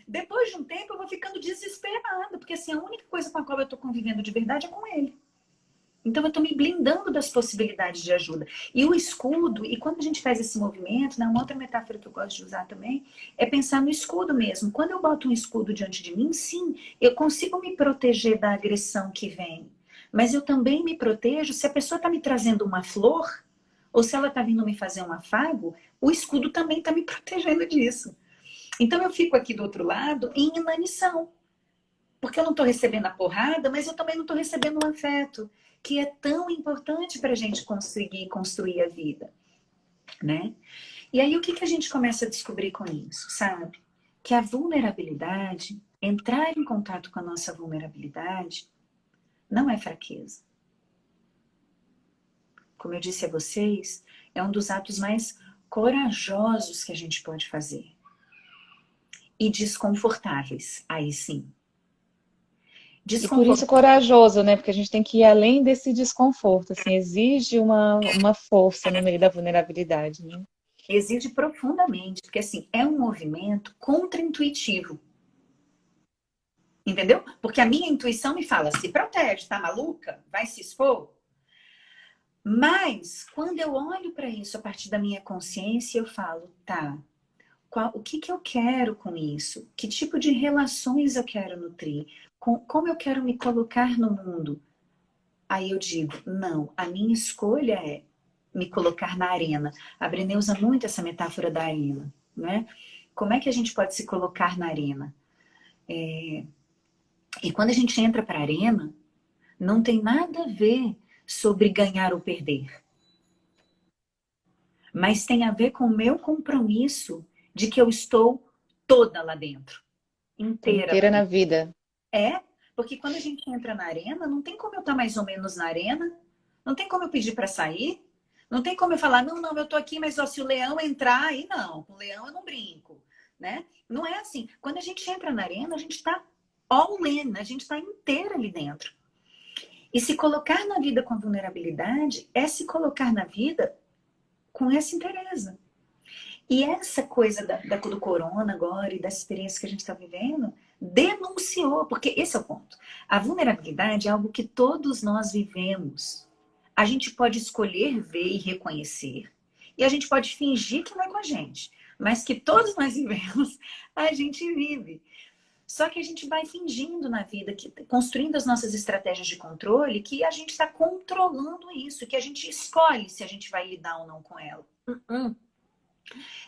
Depois de um tempo eu vou ficando desesperada, porque assim, a única coisa com a qual eu tô convivendo de verdade é com ele. Então eu estou me blindando das possibilidades de ajuda. E o escudo, e quando a gente faz esse movimento, né, uma outra metáfora que eu gosto de usar também, é pensar no escudo mesmo. Quando eu boto um escudo diante de mim, sim, eu consigo me proteger da agressão que vem. Mas eu também me protejo se a pessoa está me trazendo uma flor, ou se ela está vindo me fazer um afago, o escudo também está me protegendo disso. Então eu fico aqui do outro lado em inanição. Porque eu não estou recebendo a porrada, mas eu também não estou recebendo o afeto, que é tão importante para a gente conseguir construir a vida, né? E aí o que a gente começa a descobrir com isso, sabe? Que a vulnerabilidade, entrar em contato com a nossa vulnerabilidade, não é fraqueza. Como eu disse a vocês, é um dos atos mais corajosos que a gente pode fazer. E desconfortáveis, aí sim. E por isso corajoso, né? Porque a gente tem que ir além desse desconforto, assim, exige uma força no meio da vulnerabilidade, né? Exige profundamente, porque assim, é um movimento contra-intuitivo. Entendeu? Porque a minha intuição me fala, se protege, tá maluca? Vai se expor? Mas, quando eu olho para isso a partir da minha consciência, eu falo, tá, o que eu quero com isso? Que tipo de relações eu quero nutrir? Como eu quero me colocar no mundo? Aí eu digo, não, a minha escolha é me colocar na arena. A Brené usa muito essa metáfora da arena, né? como é que a gente pode se colocar na arena? E quando a gente entra para a arena, não tem nada a ver sobre ganhar ou perder. Mas tem a ver com o meu compromisso de que eu estou toda lá dentro. Inteira lá Inteira na dentro. vida. Porque quando a gente entra na arena, não tem como eu estar mais ou menos na arena, não tem como eu pedir para sair, não tem como eu falar, não, eu tô aqui, mas ó, se o leão entrar, aí não, com o leão eu não brinco, né? Não é assim. Quando a gente entra na arena, a gente está all in, a gente está inteira ali dentro. E se colocar na vida com vulnerabilidade é se colocar na vida com essa inteireza. E essa coisa do corona agora e dessa experiência que a gente está vivendo, denunciou, porque esse é o ponto. A vulnerabilidade é algo que todos nós vivemos. A gente pode escolher ver e reconhecer. E a gente pode fingir que não é com a gente. Mas que todos nós vivemos, a gente vive. Só que a gente vai fingindo na vida, construindo as nossas estratégias de controle, que a gente está controlando isso, que a gente escolhe se a gente vai lidar ou não com ela.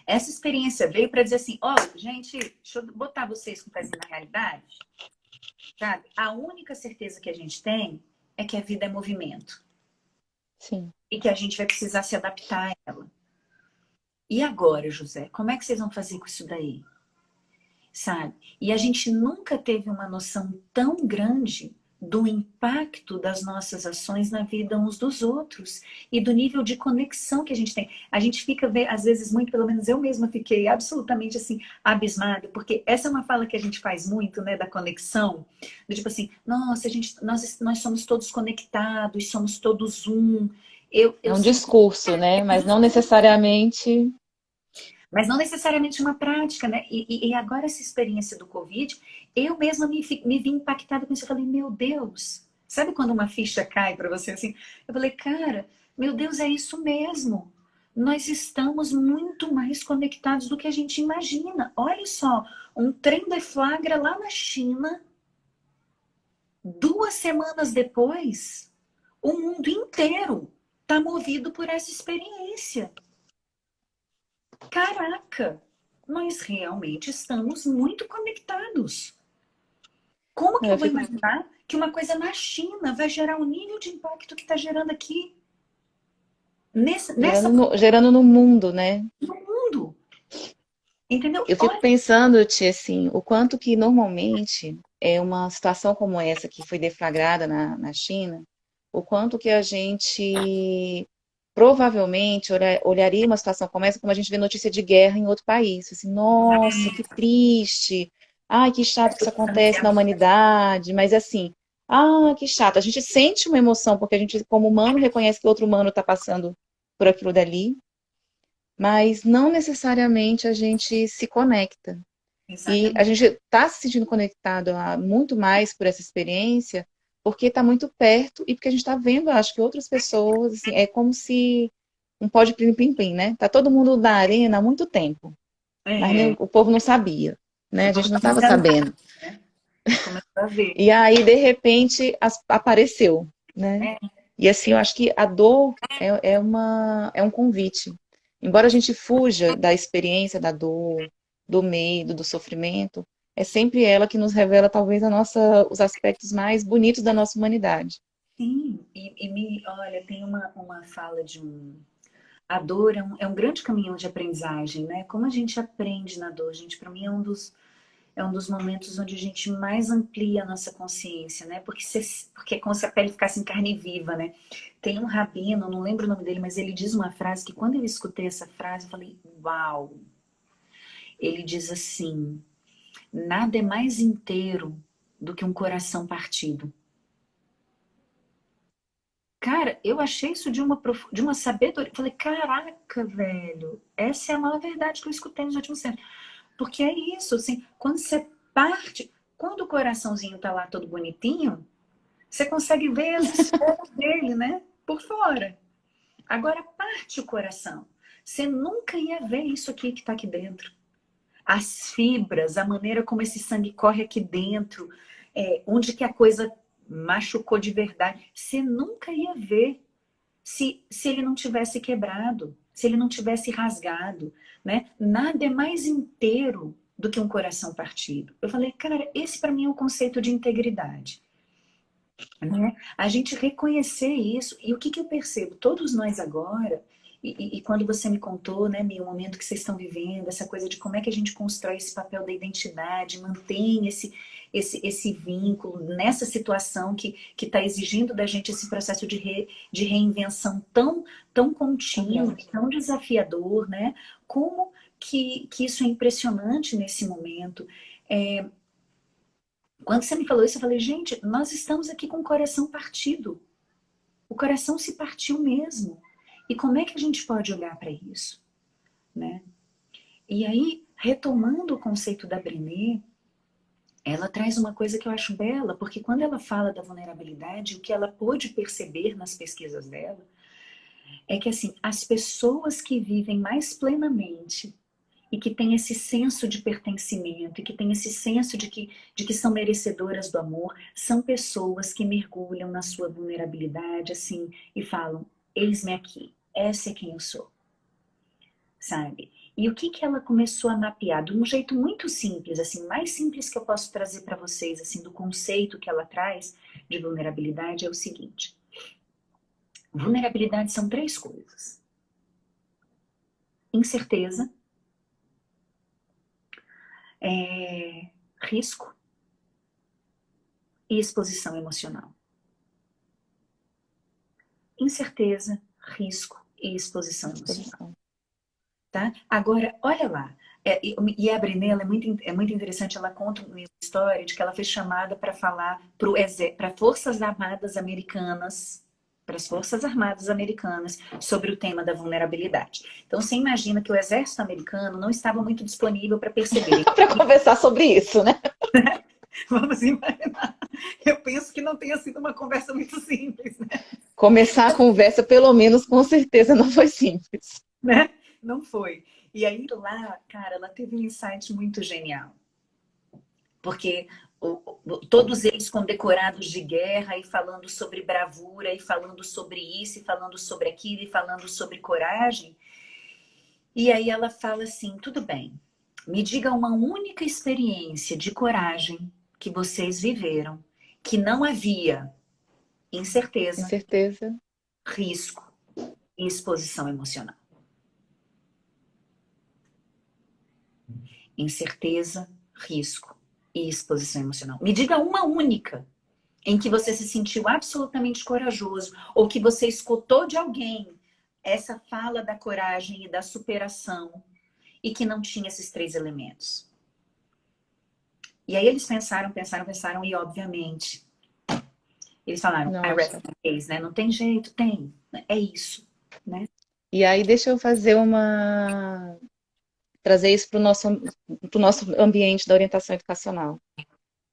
Essa experiência veio para dizer assim, gente, deixa eu botar vocês com o pezinho na realidade. Sabe? A única certeza que a gente tem é que a vida é movimento. Sim. E que a gente vai precisar se adaptar a ela. E agora, José, como é que vocês vão fazer com isso daí? Sabe? E a gente nunca teve uma noção tão grande do impacto das nossas ações na vida uns dos outros e do nível de conexão que a gente tem. A gente fica, às vezes, muito, pelo menos eu mesma fiquei absolutamente assim, abismada, porque essa é uma fala que a gente faz muito, né, da conexão, do tipo assim, nossa, nós somos todos conectados, somos todos um. É um discurso, né? Mas não necessariamente. Mas não necessariamente uma prática, né? E agora essa experiência do Covid, eu mesma me vi impactada com isso. Eu falei, meu Deus, sabe quando uma ficha cai para você assim? Eu falei, cara, meu Deus, é isso mesmo. Nós estamos muito mais conectados do que a gente imagina. Olha só, um trem deflagra lá na China. 2 semanas depois, o mundo inteiro está movido por essa experiência. Caraca, nós realmente estamos muito conectados. Como que eu vou imaginar que uma coisa na China vai gerar o nível de impacto que está gerando aqui? Gerando no mundo, né? No mundo. Entendeu? Eu fico pensando, Tia, assim, o quanto que normalmente é uma situação como essa que foi deflagrada na China, o quanto que a gente provavelmente olharia uma situação como essa, como a gente vê notícia de guerra em outro país. Assim, nossa, que triste. Ai, que chato que isso acontece na humanidade. Mas assim, que chato. A gente sente uma emoção, porque a gente, como humano, reconhece que outro humano está passando por aquilo dali. Mas não necessariamente a gente se conecta. Exatamente. E a gente está se sentindo conectado muito mais por essa experiência, porque está muito perto e porque a gente está vendo, acho que outras pessoas, assim, é como se um pó de plim-plim-plim, né? Tá todo mundo na arena há muito tempo, mas o povo não sabia, né? A gente não estava sabendo. Começou a ver. E aí, de repente, apareceu, né? E assim, eu acho que a dor é um convite. Embora a gente fuja da experiência da dor, do medo, do sofrimento, é sempre ela que nos revela talvez os aspectos mais bonitos da nossa humanidade. Sim, olha, tem uma fala de a dor é um grande caminho de aprendizagem, né? Como a gente aprende na dor, gente, para mim é um dos momentos onde a gente mais amplia a nossa consciência, né? Porque é como se a pele ficasse em carne viva, né? Tem um rabino, não lembro o nome dele, mas ele diz uma frase que quando eu escutei essa frase, eu falei, uau! Ele diz assim, nada é mais inteiro do que um coração partido. Cara, eu achei isso de uma sabedoria. Falei, caraca, velho, essa é a maior verdade que eu escutei nos últimos tempos. Porque é isso, assim, quando você parte, quando o coraçãozinho tá lá todo bonitinho, você consegue ver as esferas dele, né? Por fora. Agora parte o coração. Você nunca ia ver isso aqui que tá aqui dentro. As fibras, a maneira como esse sangue corre aqui dentro, onde que a coisa machucou de verdade. Você nunca ia ver. se ele não tivesse quebrado, se ele não tivesse rasgado, né? Nada é mais inteiro do que um coração partido. Eu falei, cara, esse para mim é o conceito de integridade. Né? A gente reconhecer isso. E o que eu percebo? Todos nós agora, e quando você me contou, né, Mi, o momento que vocês estão vivendo, essa coisa de como é que a gente constrói esse papel da identidade, mantém esse vínculo nessa situação que está exigindo da gente esse processo de reinvenção tão contínuo, tão desafiador, né? Como que isso é impressionante nesse momento. Quando você me falou isso, eu falei, gente, nós estamos aqui com o coração partido. O coração se partiu mesmo. E como é que a gente pode olhar para isso? Né? E aí, retomando o conceito da Brené, ela traz uma coisa que eu acho bela, porque quando ela fala da vulnerabilidade, o que ela pôde perceber nas pesquisas dela é que assim, as pessoas que vivem mais plenamente e que têm esse senso de pertencimento, e que têm esse senso de que são merecedoras do amor, são pessoas que mergulham na sua vulnerabilidade, assim, e falam, eis-me aqui, essa é quem eu sou, sabe? E o que ela começou a mapear? De um jeito muito simples, assim, mais simples que eu posso trazer para vocês, assim, do conceito que ela traz de vulnerabilidade é o seguinte. Vulnerabilidade são 3 coisas. Incerteza, risco e exposição emocional. Incerteza, risco e exposição emocional. Tá? Agora, olha lá. E a Brené, ela é muito interessante, ela conta uma história de que ela foi chamada para falar para Forças Armadas Americanas, para as Forças Armadas Americanas, sobre o tema da vulnerabilidade. Então, você imagina que o exército americano não estava muito disponível para perceber. Para conversar sobre isso, né? Vamos imaginar. Eu penso que não tenha sido uma conversa muito simples, né? Começar a conversa, pelo menos, com certeza não foi simples. Né? Não foi. E aí lá, cara, ela teve um insight muito genial. Porque todos eles condecorados de guerra e falando sobre bravura, e falando sobre isso, e falando sobre aquilo, e falando sobre coragem. E aí ela fala assim, tudo bem, me diga uma única experiência de coragem que vocês viveram, que não havia incerteza, risco e exposição emocional. Incerteza, risco e exposição emocional. Me diga uma única em que você se sentiu absolutamente corajoso ou que você escutou de alguém essa fala da coragem e da superação e que não tinha esses 3 elementos. E aí eles pensaram e obviamente eles falaram, I rest my case, né? Não tem jeito, tem. É isso, né? E aí deixa eu fazer trazer isso para o nosso ambiente da orientação educacional.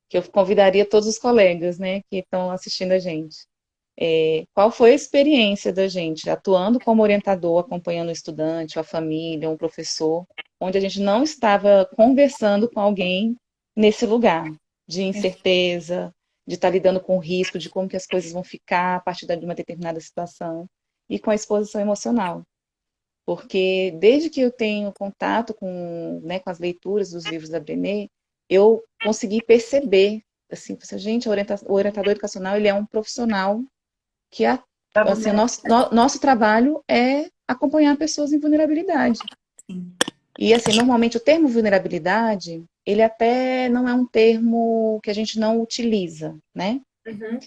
Que eu convidaria todos os colegas, né, que estão assistindo a gente. Qual foi a experiência da gente atuando como orientador, acompanhando o estudante, a família, um professor, onde a gente não estava conversando com alguém nesse lugar de incerteza, de estar lidando com o risco, de como que as coisas vão ficar a partir de uma determinada situação, e com a exposição emocional. Porque desde que eu tenho contato com as leituras dos livros da Brené, eu consegui perceber, assim, gente, o orientador educacional, ele é um profissional que, assim, nosso trabalho é acompanhar pessoas em vulnerabilidade. Sim. E, assim, normalmente o termo vulnerabilidade, ele até não é um termo que a gente não utiliza, né? Uhum.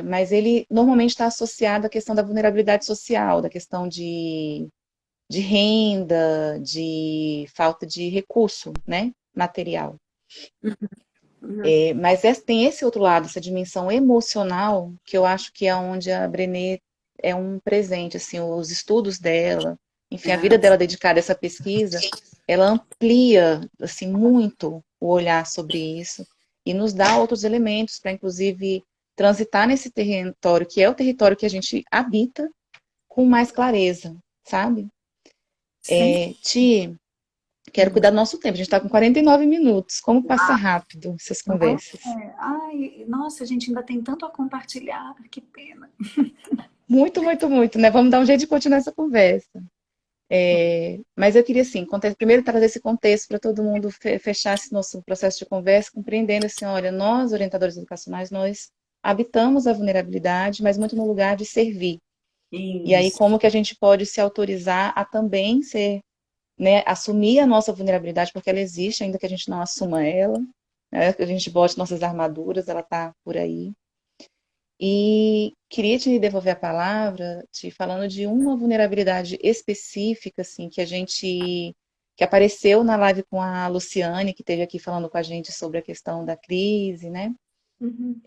Mas ele normalmente está associado à questão da vulnerabilidade social, da questão de renda, de falta de recurso, né, material. Uhum. Mas tem esse outro lado, essa dimensão emocional, que eu acho que é onde a Brené é um presente, assim, os estudos dela, enfim, a vida dela dedicada a essa pesquisa, ela amplia, assim, muito o olhar sobre isso e nos dá outros elementos para, inclusive, transitar nesse território, que é o território que a gente habita, com mais clareza, sabe? Ti, quero cuidar do nosso tempo. A gente está com 49 minutos. Como passa rápido essas conversas? Ai, nossa, a gente ainda tem tanto a compartilhar. Que pena. Muito, muito, muito, né? Vamos dar um jeito de continuar essa conversa. Mas eu queria, assim, primeiro trazer esse contexto para todo mundo fechar esse nosso processo de conversa, compreendendo assim, olha, nós, orientadores educacionais, nós habitamos a vulnerabilidade, mas muito no lugar de servir. E aí, Isso. como que a gente pode se autorizar a também ser, né, assumir a nossa vulnerabilidade, porque ela existe, ainda que a gente não assuma ela, né, que a gente bote nossas armaduras, ela está por aí. E queria te devolver a palavra, te falando de uma vulnerabilidade específica, assim, que apareceu na live com a Luciane, que esteve aqui falando com a gente sobre a questão da crise, né? Uhum.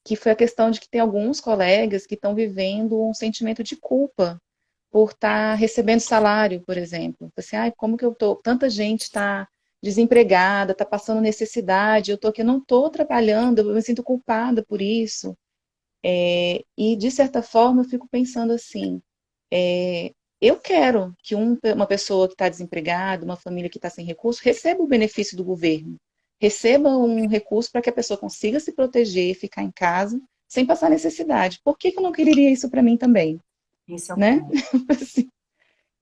Que foi a questão de que tem alguns colegas que estão vivendo um sentimento de culpa por estar recebendo salário, por exemplo. Assim, ai, como que eu tô? Tanta gente está desempregada, está passando necessidade, eu tô aqui, eu não estou trabalhando, eu me sinto culpada por isso. E, de certa forma, eu fico pensando assim, eu quero que uma pessoa que está desempregada, uma família que está sem recurso, receba o benefício do governo, receba um recurso para que a pessoa consiga se proteger, ficar em casa, sem passar necessidade. Por que que eu não quereria isso para mim também, Esse é o né? ponto. Assim,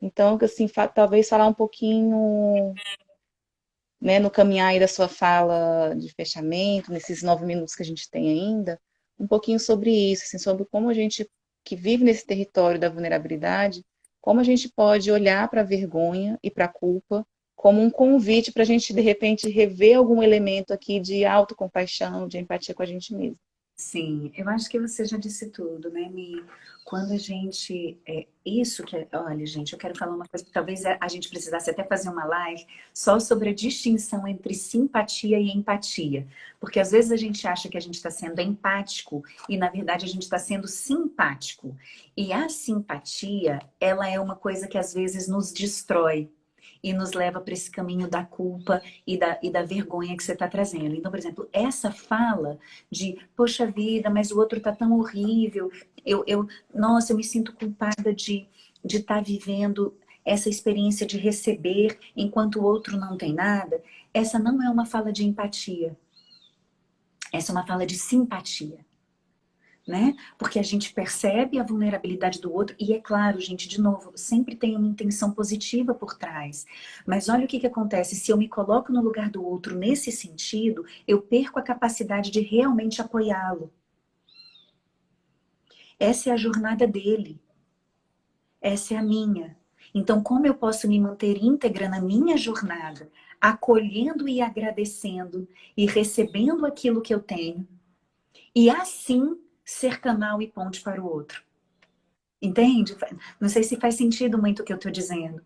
então, assim, talvez falar um pouquinho, né, no caminhar aí da sua fala de fechamento, nesses 9 minutos que a gente tem ainda, um pouquinho sobre isso, assim, sobre como a gente que vive nesse território da vulnerabilidade, como a gente pode olhar para a vergonha e para a culpa como um convite para a gente, de repente, rever algum elemento aqui de autocompaixão, de empatia com a gente mesmo. Sim, eu acho que você já disse tudo, né, Mi? Quando a gente. Isso que. Olha, gente, eu quero falar uma coisa que talvez a gente precisasse até fazer uma live só sobre a distinção entre simpatia e empatia. Porque às vezes a gente acha que a gente está sendo empático e, na verdade, a gente está sendo simpático. E a simpatia, ela é uma coisa que às vezes nos destrói e nos leva para esse caminho da culpa e da vergonha que você está trazendo. Então, por exemplo, essa fala de, poxa vida, mas o outro tá tão horrível, nossa, eu me sinto culpada de estar vivendo essa experiência de receber enquanto o outro não tem nada. Essa não é uma fala de empatia, essa é uma fala de simpatia. Né? Porque a gente percebe a vulnerabilidade do outro e é claro, gente, de novo, sempre tem uma intenção positiva por trás. Mas olha o que acontece, se eu me coloco no lugar do outro nesse sentido, eu perco a capacidade de realmente apoiá-lo. Essa é a jornada dele. Essa é a minha. Então, como eu posso me manter íntegra na minha jornada, acolhendo e agradecendo e recebendo aquilo que eu tenho, e assim ser canal e ponte para o outro. Entende? Não sei se faz sentido muito o que eu estou dizendo.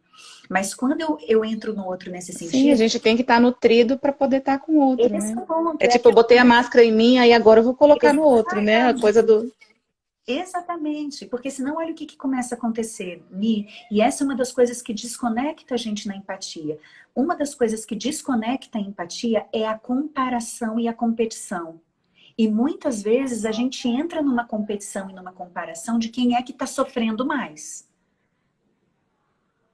Mas quando eu entro no outro nesse Sim, a sentido, gente tem que estar nutrido para poder estar com o outro, esse né? é o ponto. É É tipo, eu aquilo. botei a máscara em mim, aí agora eu vou colocar no outro, né? A coisa Exatamente. do... Exatamente, porque senão olha o que começa a acontecer, Mi. E essa é uma das coisas que desconecta a gente na empatia. Uma das coisas que desconecta a empatia é a comparação e a competição. E muitas vezes a gente entra numa competição e numa comparação de quem é que está sofrendo mais.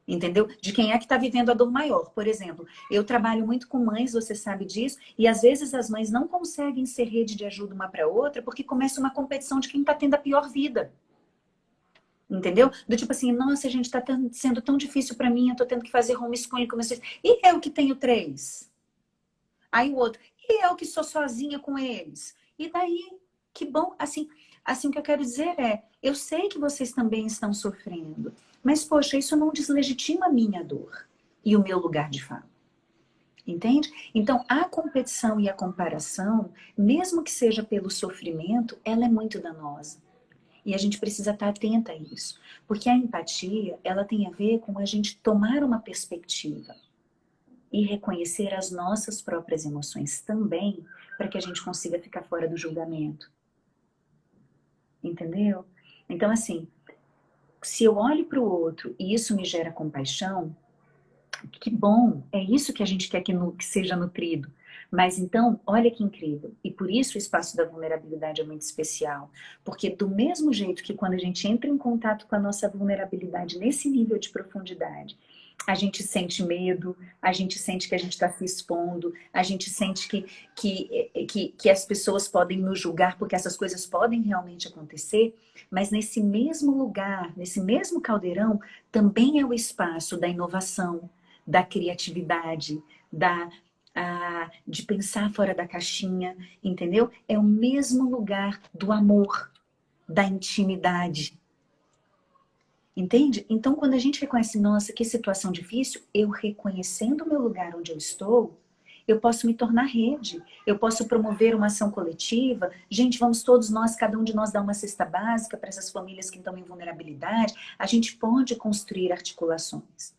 Entendeu? De quem é que está vivendo a dor maior. Por exemplo, eu trabalho muito com mães, você sabe disso, e às vezes as mães não conseguem ser rede de ajuda uma para outra porque começa uma competição de quem está tendo a pior vida. Entendeu? Do tipo assim, nossa, gente, está sendo tão difícil para mim, eu estou tendo que fazer homeschooling com vocês. E eu que tenho 3? Aí o outro, e eu que sou sozinha com eles? E daí, que bom, assim o que eu quero dizer é, eu sei que vocês também estão sofrendo, mas poxa, isso não deslegitima a minha dor e o meu lugar de fala. Entende? Então, a competição e a comparação, mesmo que seja pelo sofrimento, ela é muito danosa. E a gente precisa estar atenta a isso. Porque a empatia, ela tem a ver com a gente tomar uma perspectiva e reconhecer as nossas próprias emoções também, para que a gente consiga ficar fora do julgamento. Entendeu? Então, assim, se eu olho para o outro e isso me gera compaixão, que bom, é isso que a gente quer que seja nutrido. Mas então, olha que incrível. E por isso o espaço da vulnerabilidade é muito especial. Porque do mesmo jeito que quando a gente entra em contato com a nossa vulnerabilidade nesse nível de profundidade, A gente sente medo, a gente sente que a gente está se expondo, a gente sente que as pessoas podem nos julgar, porque essas coisas podem realmente acontecer, mas nesse mesmo lugar, nesse mesmo caldeirão, também é o espaço da inovação, da criatividade, de pensar fora da caixinha, entendeu? É o mesmo lugar do amor, da intimidade. Entende? Então, quando a gente reconhece, nossa, que situação difícil, eu reconhecendo o meu lugar onde eu estou, eu posso me tornar rede, eu posso promover uma ação coletiva. Gente, vamos todos nós, cada um de nós dar uma cesta básica para essas famílias que estão em vulnerabilidade. A gente pode construir articulações,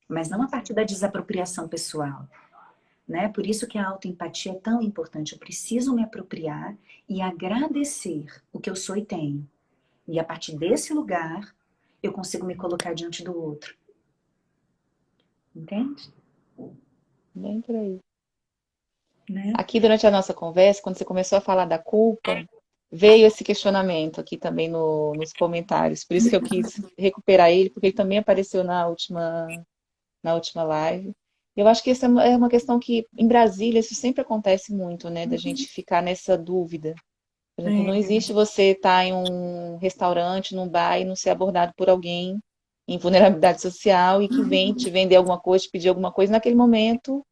mas não a partir da desapropriação pessoal, né? Por isso que a autoempatia é tão importante. Eu preciso me apropriar e agradecer o que eu sou e tenho. E a partir desse lugar, eu consigo me colocar diante do outro. Entende? Bem por aí. Né? Aqui, durante a nossa conversa, quando você começou a falar da culpa, veio esse questionamento aqui também nos comentários. Por isso que eu quis recuperar ele, porque ele também apareceu na última live. Eu acho que essa é uma questão que, em Brasília, isso sempre acontece muito, né? Da gente ficar nessa dúvida. Por exemplo, não existe você estar em um restaurante, num bar e não ser abordado por alguém em vulnerabilidade social e que vem te vender alguma coisa, te pedir alguma coisa naquele momento.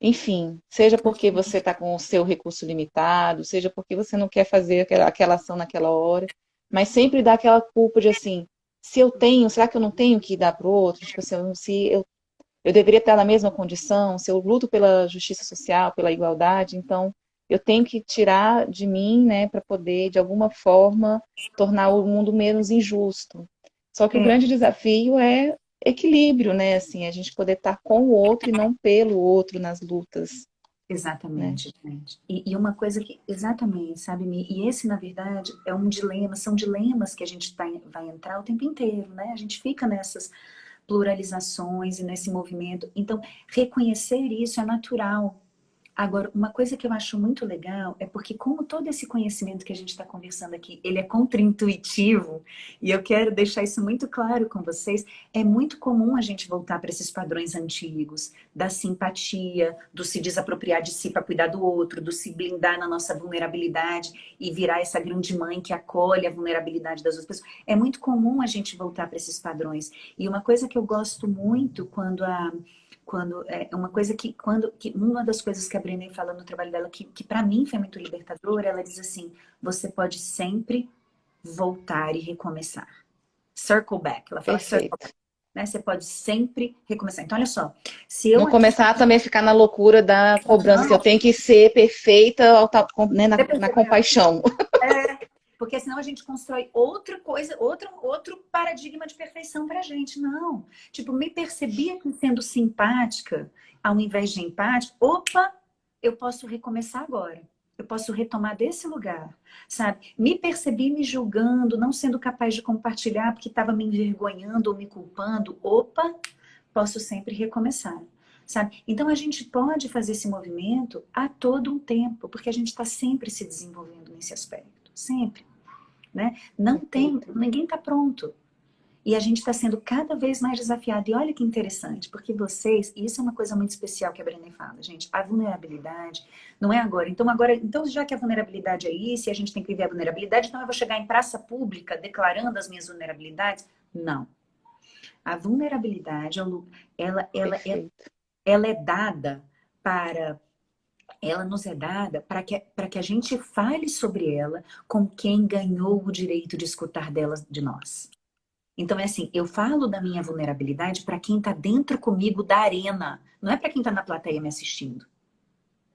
Enfim, seja porque você está com o seu recurso limitado, seja porque você não quer fazer aquela ação naquela hora, mas sempre dá aquela culpa de assim, se eu tenho, será que eu não tenho que dar para o outro? Tipo assim, se eu deveria estar na mesma condição, se eu luto pela justiça social, pela igualdade, então eu tenho que tirar de mim, né, para poder, de alguma forma, tornar o mundo menos injusto. Só que o grande desafio é equilíbrio, né, assim, a gente poder estar com o outro e não pelo outro nas lutas, né? Exatamente, gente. E uma coisa que, exatamente, sabe, Mi? E esse, na verdade, é um dilema, são dilemas que a gente vai entrar o tempo inteiro, né? A gente fica nessas pluralizações e nesse movimento. Então, reconhecer isso é natural. Agora, uma coisa que eu acho muito legal é porque como todo esse conhecimento que a gente está conversando aqui, ele é contraintuitivo, e eu quero deixar isso muito claro com vocês, é muito comum a gente voltar para esses padrões antigos, da simpatia, do se desapropriar de si para cuidar do outro, do se blindar na nossa vulnerabilidade e virar essa grande mãe que acolhe a vulnerabilidade das outras pessoas. É muito comum a gente voltar para esses padrões. E uma coisa que eu gosto muito quando é uma coisa que uma das coisas que a Brené fala no trabalho dela que para mim foi muito libertadora, ela diz assim: você pode sempre voltar e recomeçar. Circle back. Ela fala circle Perfeito. back, né? Você pode sempre recomeçar. Então olha só, se eu Não aqui começar também a ficar na loucura da cobrança, que eu tenho que ser perfeita, né, você na percebeu? compaixão. Porque senão a gente constrói outra coisa, outro paradigma de perfeição pra gente. Não. Tipo, me percebi aqui sendo simpática ao invés de empática. Opa, eu posso recomeçar agora. Eu posso retomar desse lugar, sabe? Me percebi me julgando, não sendo capaz de compartilhar porque estava me envergonhando ou me culpando. Opa, posso sempre recomeçar, sabe? Então a gente pode fazer esse movimento a todo um tempo, porque a gente está sempre se desenvolvendo nesse aspecto. Sempre. Né? Não tem, ninguém está pronto. E a gente está sendo cada vez mais desafiado. E olha que interessante, porque vocês, e isso é uma coisa muito especial que a Brené fala, gente, a vulnerabilidade não é agora. Então já que a vulnerabilidade é isso, e a gente tem que viver a vulnerabilidade, então eu vou chegar em praça pública declarando as minhas vulnerabilidades? Não. A vulnerabilidade, Perfeito. ela é dada para ela nos é dada para que a gente fale sobre ela com quem ganhou o direito de escutar dela de nós. Então é assim, eu falo da minha vulnerabilidade para quem está dentro comigo da arena, não é para quem está na plateia me assistindo.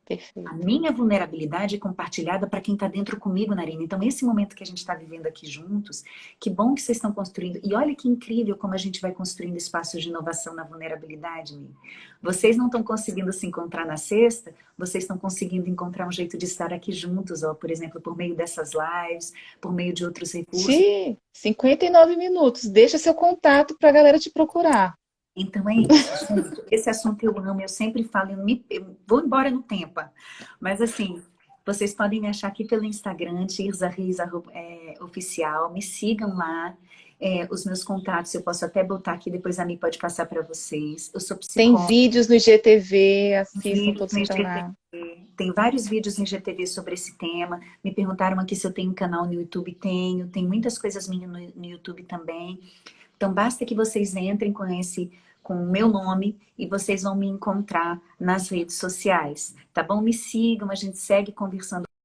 A Perfeito. minha vulnerabilidade é compartilhada para quem está dentro comigo na arena. Então, esse momento que a gente está vivendo aqui juntos, que bom que vocês estão construindo. E olha que incrível como a gente vai construindo espaços de inovação na vulnerabilidade, Mi. Vocês não estão conseguindo se encontrar na sexta, vocês estão conseguindo encontrar um jeito de estar aqui juntos, ó, por exemplo, por meio dessas lives, por meio de outros recursos. 59 minutos. Deixa seu contato para a galera te procurar. Então é isso, gente. Esse assunto eu amo, eu sempre falo, eu vou embora no tempo. Mas assim, vocês podem me achar aqui pelo Instagram, Tirza Reis, oficial, me sigam lá. os meus contatos, eu posso até botar aqui, depois a Mi pode passar para vocês. Eu sou Tem psicóloga. vídeos no IGTV, assistam Vídeos todos no no canal. IGTV. Tem vários vídeos no IGTV sobre esse tema. Me perguntaram aqui se eu tenho um canal no YouTube. Tenho. Tem muitas coisas minhas no YouTube também. Então, basta que vocês entrem com o meu nome e vocês vão me encontrar nas redes sociais, tá bom? Me sigam, a gente segue conversando